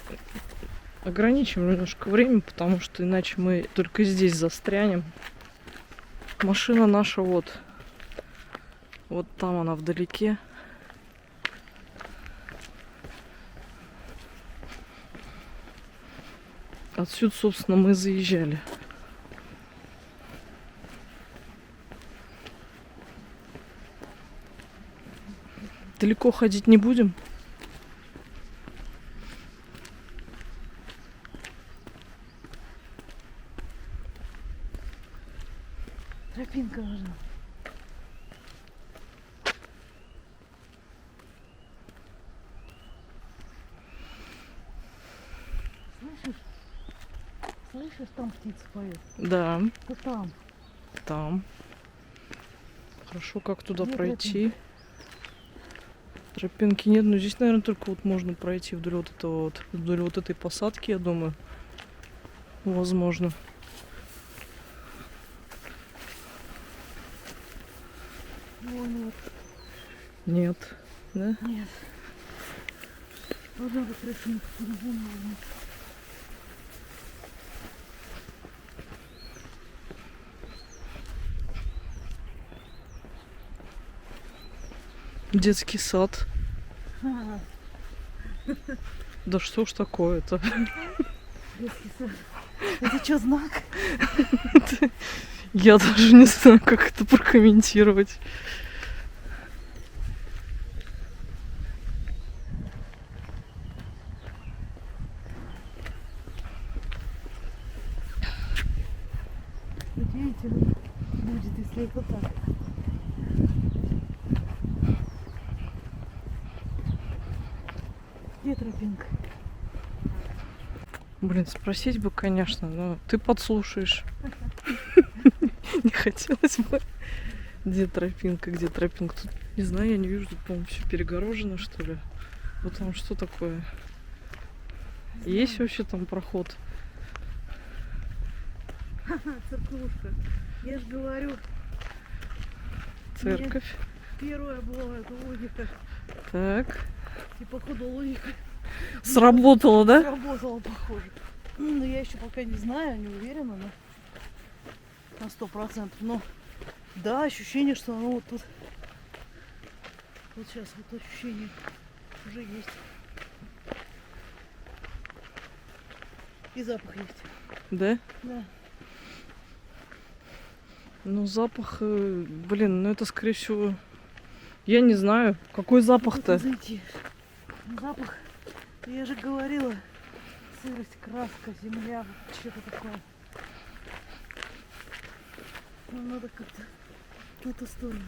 ограничим немножко время, потому что иначе мы только здесь застрянем. Машина наша вот. Вот там она вдалеке. Отсюда, собственно, мы заезжали. Далеко ходить не будем? Тропинка нужна. Слышишь, там птица поет? Да, Вот там. там. Хорошо, как туда Где пройти? Тропинки нет, но здесь, наверное, только вот можно пройти вдоль вот этого вот, вдоль вот этой посадки, я думаю. Возможно. Вон вот. Нет. Да? Нет. Должна быть тропинка по-любому. Детский сад. Ага, Да что ж такое-то? детский сад. Это что, знак? Я даже не знаю, как это прокомментировать. Удивительно будет, если это так. Где тропинка? Блин, спросить бы, конечно, но ты подслушаешь. Не хотелось бы. Где тропинка, где тропинка? Тут, не знаю, я не вижу, тут, по-моему, все перегорожено, что ли. Вот там что такое? Есть вообще там проход? Церквушка. Я же говорю. церковь. Первая была эта логика. Так. И походу логика Сработало, да? сработала, похоже. Но я еще пока не знаю, не уверена на 100%. Но да, ощущение, что оно вот тут. Вот сейчас вот ощущение уже есть. И запах есть. Да? Да. Ну, запах, блин, ну это, скорее всего, я не знаю, какой запах-то. Куда зайти? Запах, я же говорила, сырость, краска, земля, что-то такое. Ну, надо как-то в эту сторону.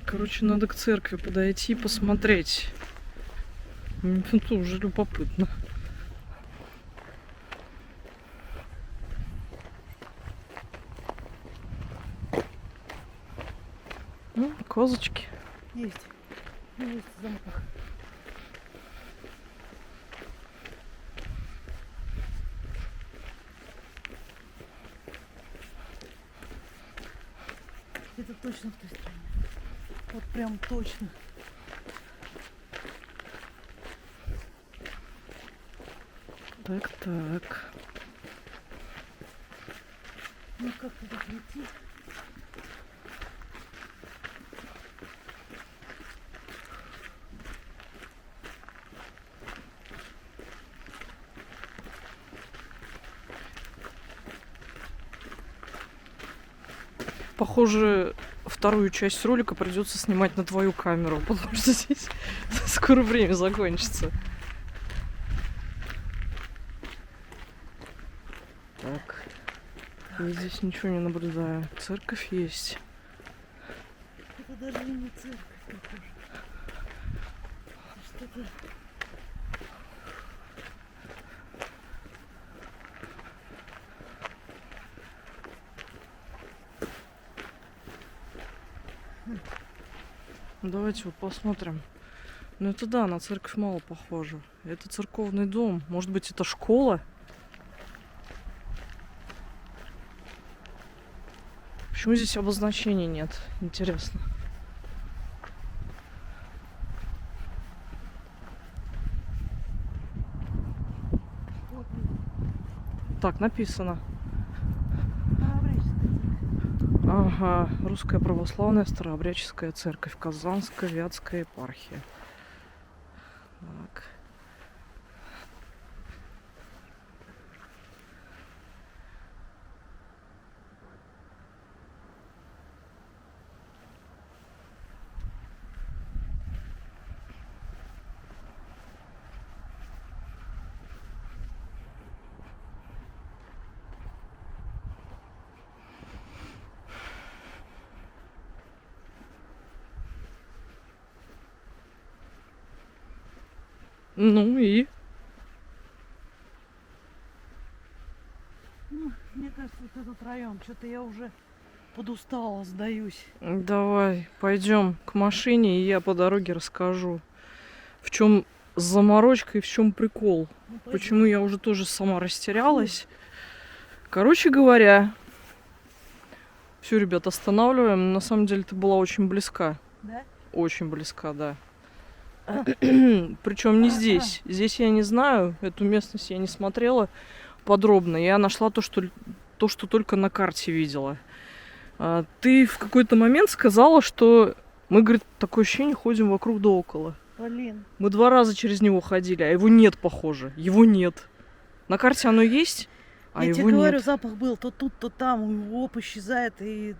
Короче, надо к церкви подойти и посмотреть. Это уже любопытно. Ну, козочки. Есть. Есть запах. Это точно в той стороне. Вот прям точно. Так, так. Ну как туда прийти? Похоже, вторую часть ролика придется снимать на твою камеру, потому что здесь скоро время закончится. Так. Я здесь ничего не наблюдаю. Церковь есть. Это даже и не церковь, похоже. Что-то... Давайте вот посмотрим. Ну это да, на церковь мало похоже. Это церковный дом. Может быть, это школа? Почему здесь обозначений нет? Интересно. Вот, Так, написано. Старообрядческая церковь. Ага, Русская православная старообрядческая церковь, Казанская Вятская епархия. Так. Ну и? Ну, мне кажется, вот этот район, что-то я уже подустала, сдаюсь. Давай, пойдем к машине, и я по дороге расскажу, в чем заморочка и в чем прикол. Ну, пойдём. Почему я уже тоже сама растерялась. Короче говоря, все, ребят, останавливаем. На самом деле ты была очень близка. Да? Очень близка, да. Причем не здесь. Здесь я не знаю, эту местность я не смотрела подробно. Я нашла то, что только на карте видела. Ты в какой-то момент сказала, что мы, говорит, такое ощущение, ходим вокруг да около. Блин. Мы 2 раза через него ходили, а его нет, похоже. Его нет. На карте оно есть, а Я его тебе говорю, нет. запах был то тут, то там, оп, исчезает, и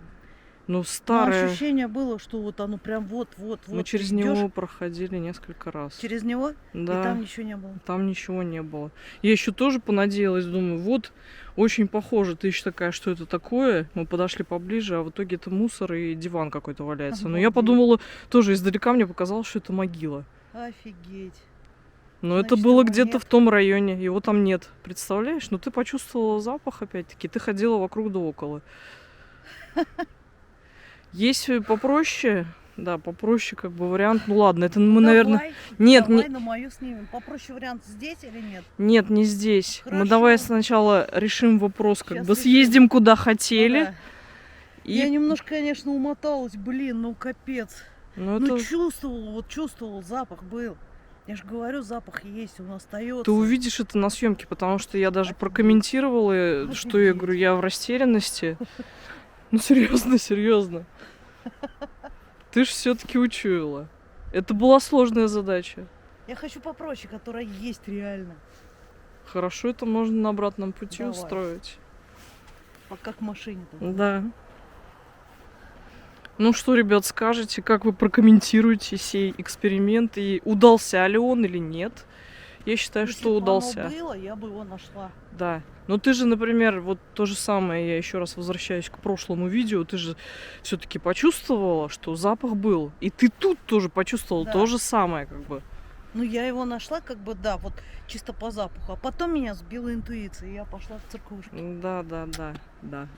Ну, но старое. ощущение было, что вот оно прям вот. Мы через него проходили несколько раз. Через него? Да. И там ничего не было. Там ничего не было. Я еще тоже понадеялась, думаю, вот, очень похоже. Ты еще такая, что это такое? Мы подошли поближе, а в итоге это мусор и диван какой-то валяется. Но я Обалдеть. подумала, тоже издалека мне показалось, что это могила. Офигеть. Но Значит, это было его где-то нет. в том районе, его там нет. Представляешь? Ну ты почувствовала запах опять-таки, ты ходила вокруг да около. Есть попроще, да, попроще как бы вариант. Ну ладно, это мы, наверное... Давай, Нет, давай не... на мою снимем. Попроще вариант здесь или нет? Нет, не здесь. Мы Хорошо. давай сначала решим вопрос, как Щас бы решим. съездим куда Ну хотели. да. И Я немножко, конечно, умоталась, блин, ну капец. ну, Ну это чувствовал, запах был. Я же говорю, запах есть, он остается. ты увидишь это на съемке, потому что я даже Офигеть. прокомментировала, что я говорю, я в растерянности. Ну серьезно, серьезно. Ты ж все-таки учуяла. Это была сложная задача. Я хочу попроще, которая есть реально. Хорошо, это можно на обратном пути Давай. устроить. А как в машине-то? Да. Ну что, ребят, скажете, как вы прокомментируете сей эксперимент? И удался ли он или нет? Я считаю, Если что бы удался. оно было, я бы его нашла. Да. Но ты же, например, вот то же самое, я еще раз возвращаюсь к прошлому видео, ты же все-таки почувствовала, что запах был. И ты тут тоже почувствовала Да. то же самое, как бы. Ну, я его нашла, как бы, да, вот чисто по запаху. А потом меня сбила интуиция, и я пошла в церквушку. Да.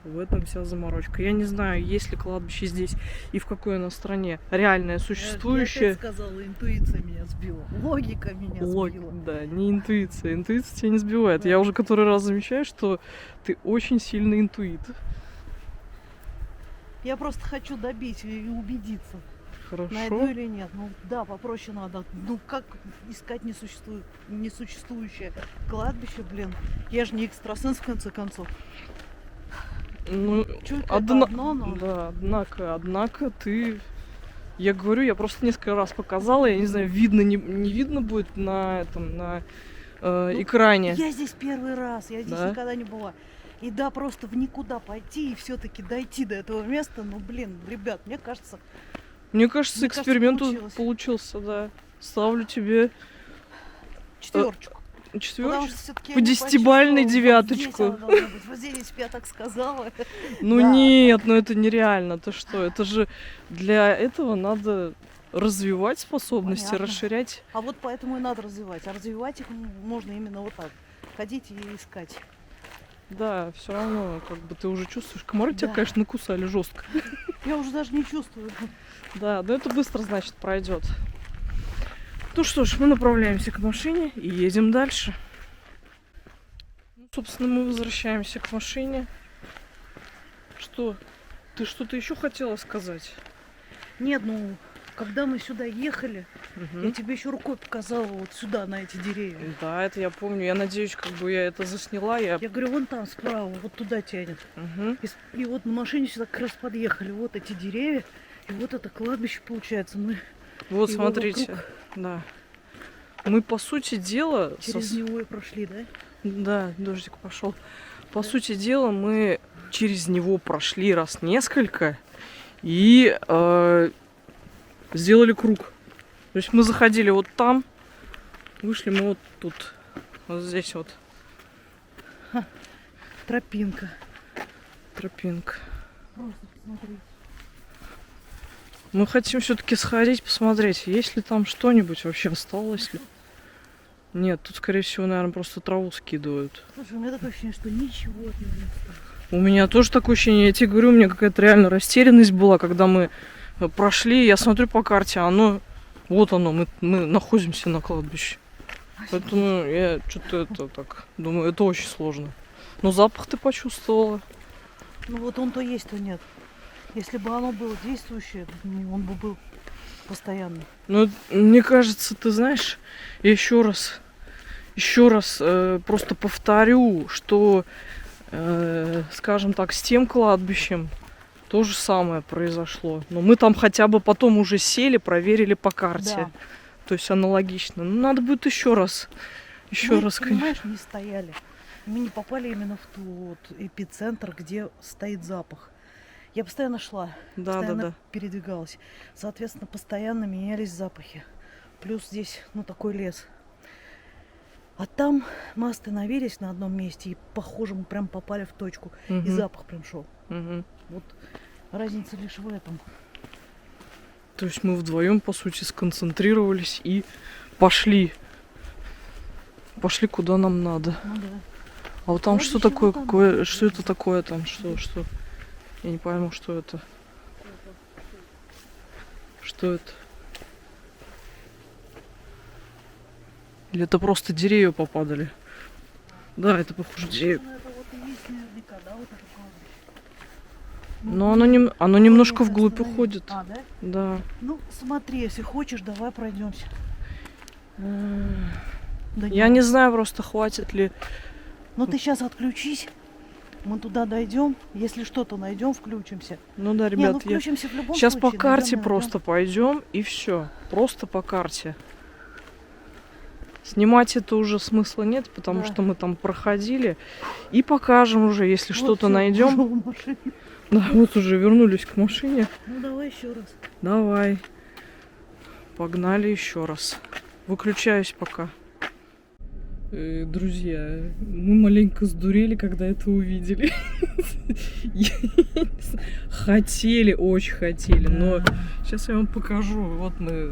В этом вся заморочка. Я не знаю, есть ли кладбище здесь и в какой оно стране. Реальное, Я существующее. опять сказала, интуиция меня сбила. Логика меня сбила. Да, не интуиция. Интуиция тебя не сбивает. Да. Я уже который раз замечаю, что ты очень сильный интуит. Я просто хочу добить и убедиться, найду Хорошо. или нет. Ну да, попроще надо. Ну как искать несуществующее кладбище, блин. Я же не экстрасенс, в конце концов. Ну, Чуйка это одно, но... да, однако ты... Я говорю, я просто несколько раз показала, я не знаю, видно, не видно будет на этом, на экране. Я здесь первый раз, я здесь Да? никогда не была. И да, просто в никуда пойти и все-таки дойти до этого места, ну блин, ребят, мне кажется, Мне кажется, Мне кажется, эксперимент получилось. получился, да. Ставлю тебе четверочку. Потому четвёрочку. что все-таки по 10-бальной девяточку. Вот здесь я так сказала. Ну Да. нет, ну это нереально. Ты что? Это же для этого надо развивать способности, Понятно. расширять. А вот поэтому и надо развивать. А развивать их можно именно вот так. Ходить и искать. Да, все равно, как бы ты уже чувствуешь. Комары тебя, Да. конечно, накусали жестко. Я уже даже не чувствую. Да, но это быстро, значит, пройдет. Ну что ж, мы направляемся к машине и едем дальше. Ну, собственно, мы возвращаемся к машине. Что? Ты что-то еще хотела сказать? Нет, ну, когда мы сюда ехали, Мгм. я тебе еще рукой показала вот сюда, на эти деревья. Да, это я помню. Я надеюсь, как бы я это засняла. Я... Я говорю, вон там справа, вот туда тянет. Мгм. И вот на машине сюда как раз подъехали. Вот эти деревья. И вот это кладбище получается. Мы Вот, его смотрите. вокруг Да. Мы, по сути дела... через него и прошли, да? Да, дождик пошел. По сути дела, мы через него прошли раз несколько и сделали круг. То есть мы заходили вот там, вышли мы вот тут, вот здесь вот Тропинка. тропинка. Просто посмотри. Мы хотим все-таки сходить, посмотреть, есть ли там что-нибудь вообще, осталось ли. Нет, тут, скорее всего, наверное, просто траву скидывают. Слушай, у меня такое ощущение, что ничего от него не осталось. У меня тоже такое ощущение, я тебе говорю, у меня какая-то реально растерянность была, когда мы прошли, я смотрю по карте, а оно, вот оно, мы находимся на кладбище. Поэтому я что-то это так думаю, это очень сложно. Но запах ты почувствовала. Ну вот он то есть, то нет. Если бы оно было действующее, ну, он бы был постоянно. Ну, мне кажется, ты знаешь, я еще раз просто повторю, что, скажем так, с тем кладбищем то же самое произошло. Но мы там хотя бы потом уже сели, проверили по карте. Да. То есть аналогично. Ну, надо будет еще раз. Еще Мы, раз, конечно. понимаешь, не стояли. Мы не попали именно в тот эпицентр, где стоит запах. Я постоянно шла, постоянно передвигалась. Соответственно, постоянно менялись запахи. Плюс здесь, ну, такой лес. А там мы остановились на одном месте и, похоже, мы прям попали в точку. И Мгм. запах прям шел. Мгм. Вот разница лишь в этом. То есть мы вдвоем, по сути, сконцентрировались и пошли. Пошли куда нам надо. Ну да. А вот там Кладбище что такое? вот там. Какое? Что это такое там? Что? Я не пойму, что это. Что это? Или это просто деревья попадали? Да, это похоже деревья. Ну, это вот и есть наверняка, да, вот это кладбище. Но оно немножко Нет, вглубь остановись. уходит. А, да? Да. Ну, смотри, если хочешь, давай пройдемся. Я не знаю просто, хватит ли. Ну ты сейчас отключись. Мы туда дойдем. Если что-то найдем, включимся. Ну да, Не, ну ребят, я включимся в любом сейчас случае. по карте найдем. просто пойдем и все. Просто по карте. Снимать это уже смысла нет, потому Да. что мы там проходили. И покажем уже, если Вот что-то всё, найдем. уже в машине. Да, вот уже вернулись к машине. Ну давай еще раз. Давай. Погнали еще раз. Выключаюсь пока. Друзья, мы маленько сдурели, когда это увидели. Хотели, очень хотели, но сейчас я вам покажу. Вот мы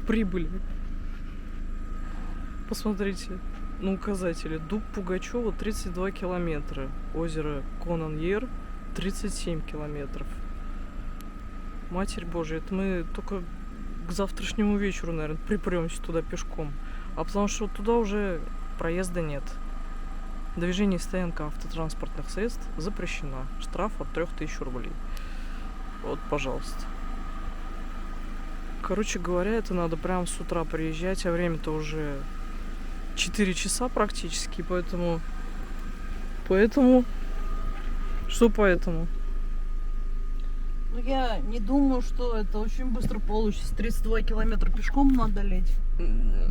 прибыли. Посмотрите на указателе. Дуб Пугачева 32 километра. Озеро Конан-Ер 37 километров. Матерь Божья, это мы только к завтрашнему вечеру, наверное, припремся туда пешком. А потому что туда уже проезда нет. Движение и стоянка автотранспортных средств запрещена. Штраф от 3000 рублей. Вот, пожалуйста. Короче говоря, это надо прямо с утра приезжать, а время-то уже 4 часа практически, поэтому... Что поэтому? Ну я не думаю, что это очень быстро получится. 32 километра пешком надо леть.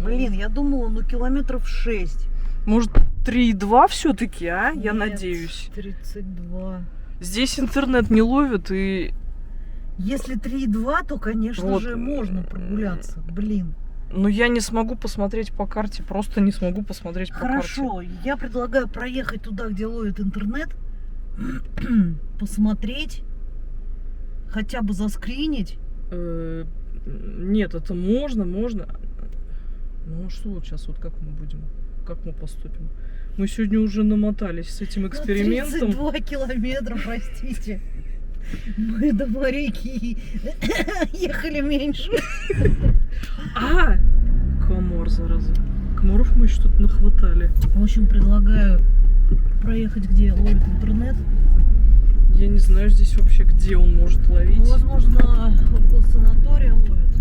Блин, я думала, ну километров 6. Может, 3,2 все-таки, а? Я Нет, надеюсь. 32. Здесь интернет не ловит, и... Если 3,2, то, конечно Вот. же, можно прогуляться. Блин. Но я не смогу посмотреть по карте, просто не смогу посмотреть по карте. Хорошо, я предлагаю проехать туда, где ловит интернет, посмотреть, хотя бы заскринить. Нет, это можно. Ну что вот сейчас, вот как мы будем, как мы поступим? Мы сегодня уже намотались с этим экспериментом. 32 километра, простите. Мы до Марейки ехали меньше. А! Комар, зараза. Комаров мы что-то нахватали. В общем, предлагаю проехать, где ловит интернет. Я не знаю здесь вообще, где он может ловить. Ну, возможно, около санатория ловит.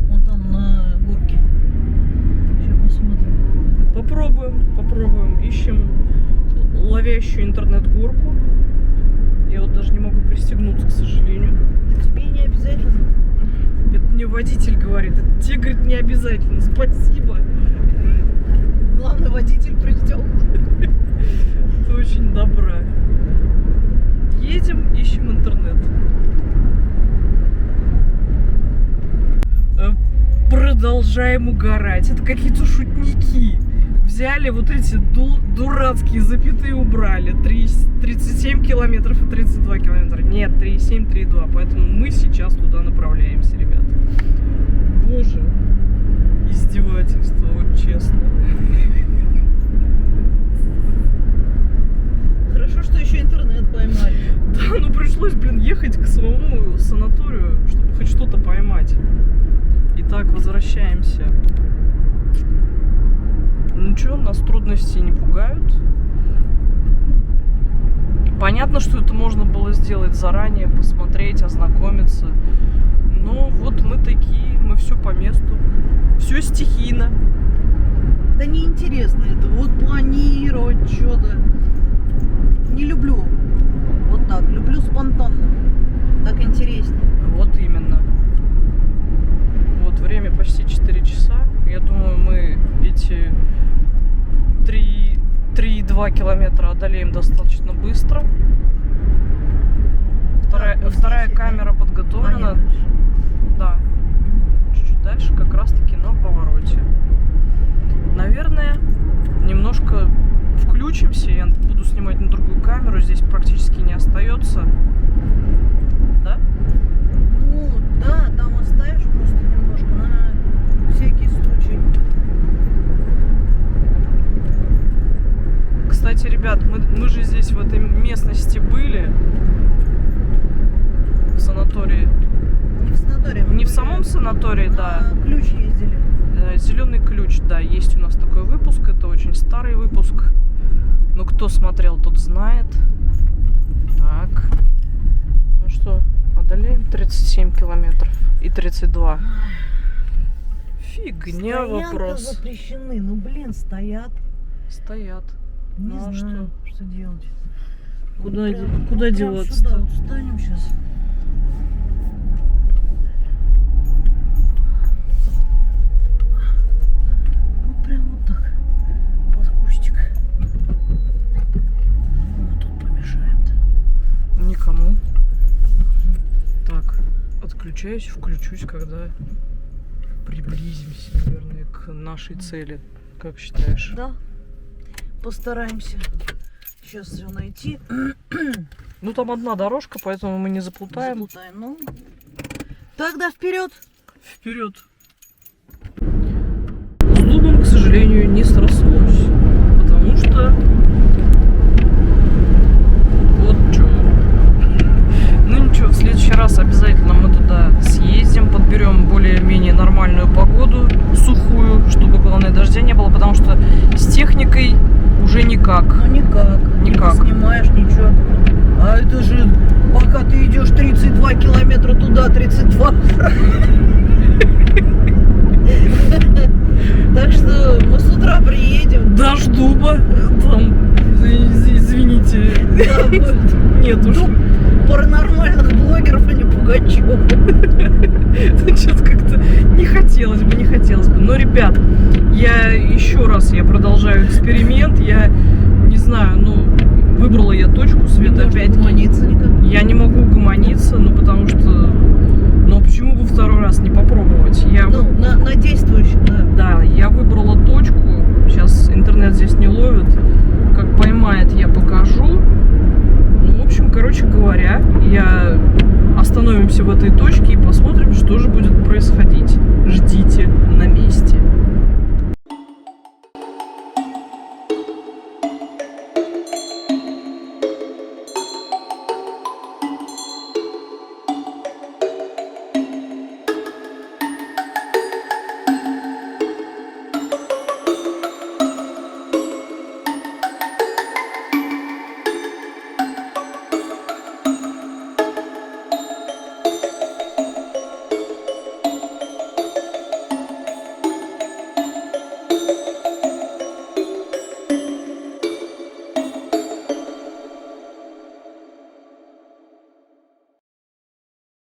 Вон там на горке. Сейчас посмотрим. Попробуем. Ищем ловящую интернет-горку. Я вот даже не могу пристегнуться, к сожалению. Да тебе не обязательно. Это мне водитель говорит. Это тебе, говорит, не обязательно. Спасибо. Главный водитель пристегнут. Ты очень добра. Едем, ищем интернет. Продолжаем угорать. Это какие-то шутники. Взяли вот эти дурацкие запятые, убрали. 37 километров и 32 километра. Нет, 3,7, 3,2. Поэтому мы сейчас туда направляемся, ребят. Боже, издевательство, вот честно. Хорошо, что еще интернет поймали. Да, ну пришлось, ехать к самому санаторию, чтобы хоть что-то поймать. Итак, возвращаемся. Ничего, нас трудности не пугают. Понятно, что это можно было сделать заранее, посмотреть, ознакомиться. Но вот мы такие, мы все по месту. Все стихийно. Да неинтересно это. Вот планировать что-то. Не люблю. Вот так. Люблю спонтанно. Так интереснее. Вот именно. Вот время почти 4 часа. Я думаю, мы эти 3,2 километра одолеем достаточно быстро. Вторая камера подготовлена. Да. Чуть-чуть дальше, как раз таки на повороте. Наверное, немножко включимся. Я буду снимать на другую камеру. Здесь практически не остается. Да? Ну, да, там оставишь просто немножко на всякий случай. Кстати, ребят, мы же здесь в этой местности были. В санатории. Не в санатории. мы Не в были самом санатории, да. на Ключ ездили. Зеленый ключ, да, есть у нас такой выпуск. Это очень старый выпуск. Но кто смотрел, тот знает. Так. что, одолеем 37 километров и 32. Фигня вопрос. запрещены. Ну, блин, стоят. Стоят. Не Ну, а знаю, что делать. Куда, Прям- куда прям деваться-то? сюда вот встанем сейчас. Ну, прям вот так. Под кустик. Вот тут помешаем-то. Никому. Так, отключаюсь, включусь, когда приблизимся, наверное, к нашей цели. Как считаешь? Да. Постараемся сейчас все найти. Ну, там одна дорожка, поэтому мы не заплутаем. Заплутаем. Ну, тогда вперед. Вперед. С дубом, к сожалению, не срослось. Потому что... Вот чё. Ну ничего, в следующий раз обязательно мы туда съездим, подберем более-менее нормальную погоду, сухую, чтобы, главное, дождя не было, потому что с техникой уже никак. Ну никак. Никак. Не снимаешь ничего. А это же пока ты идешь 32 километра туда, 32 Так что мы с утра приедем. Дождь дуба, там, извините, Да, будет нет уж. дуб паранормальных блогеров, а не Пугачёва. Что-то как-то не хотелось бы. Но, ребят, я продолжаю эксперимент. Я не знаю, выбрала я точку, Света опять. Угомониться никак. Я не могу угомониться, потому что... почему бы второй раз не попробовать? На действующем, да. Да, я выбрала точку. Сейчас интернет здесь не ловит. Как поймает, я покажу. В общем, короче говоря, остановимся в этой точке и посмотрим, что же будет происходить. Ждите на месте.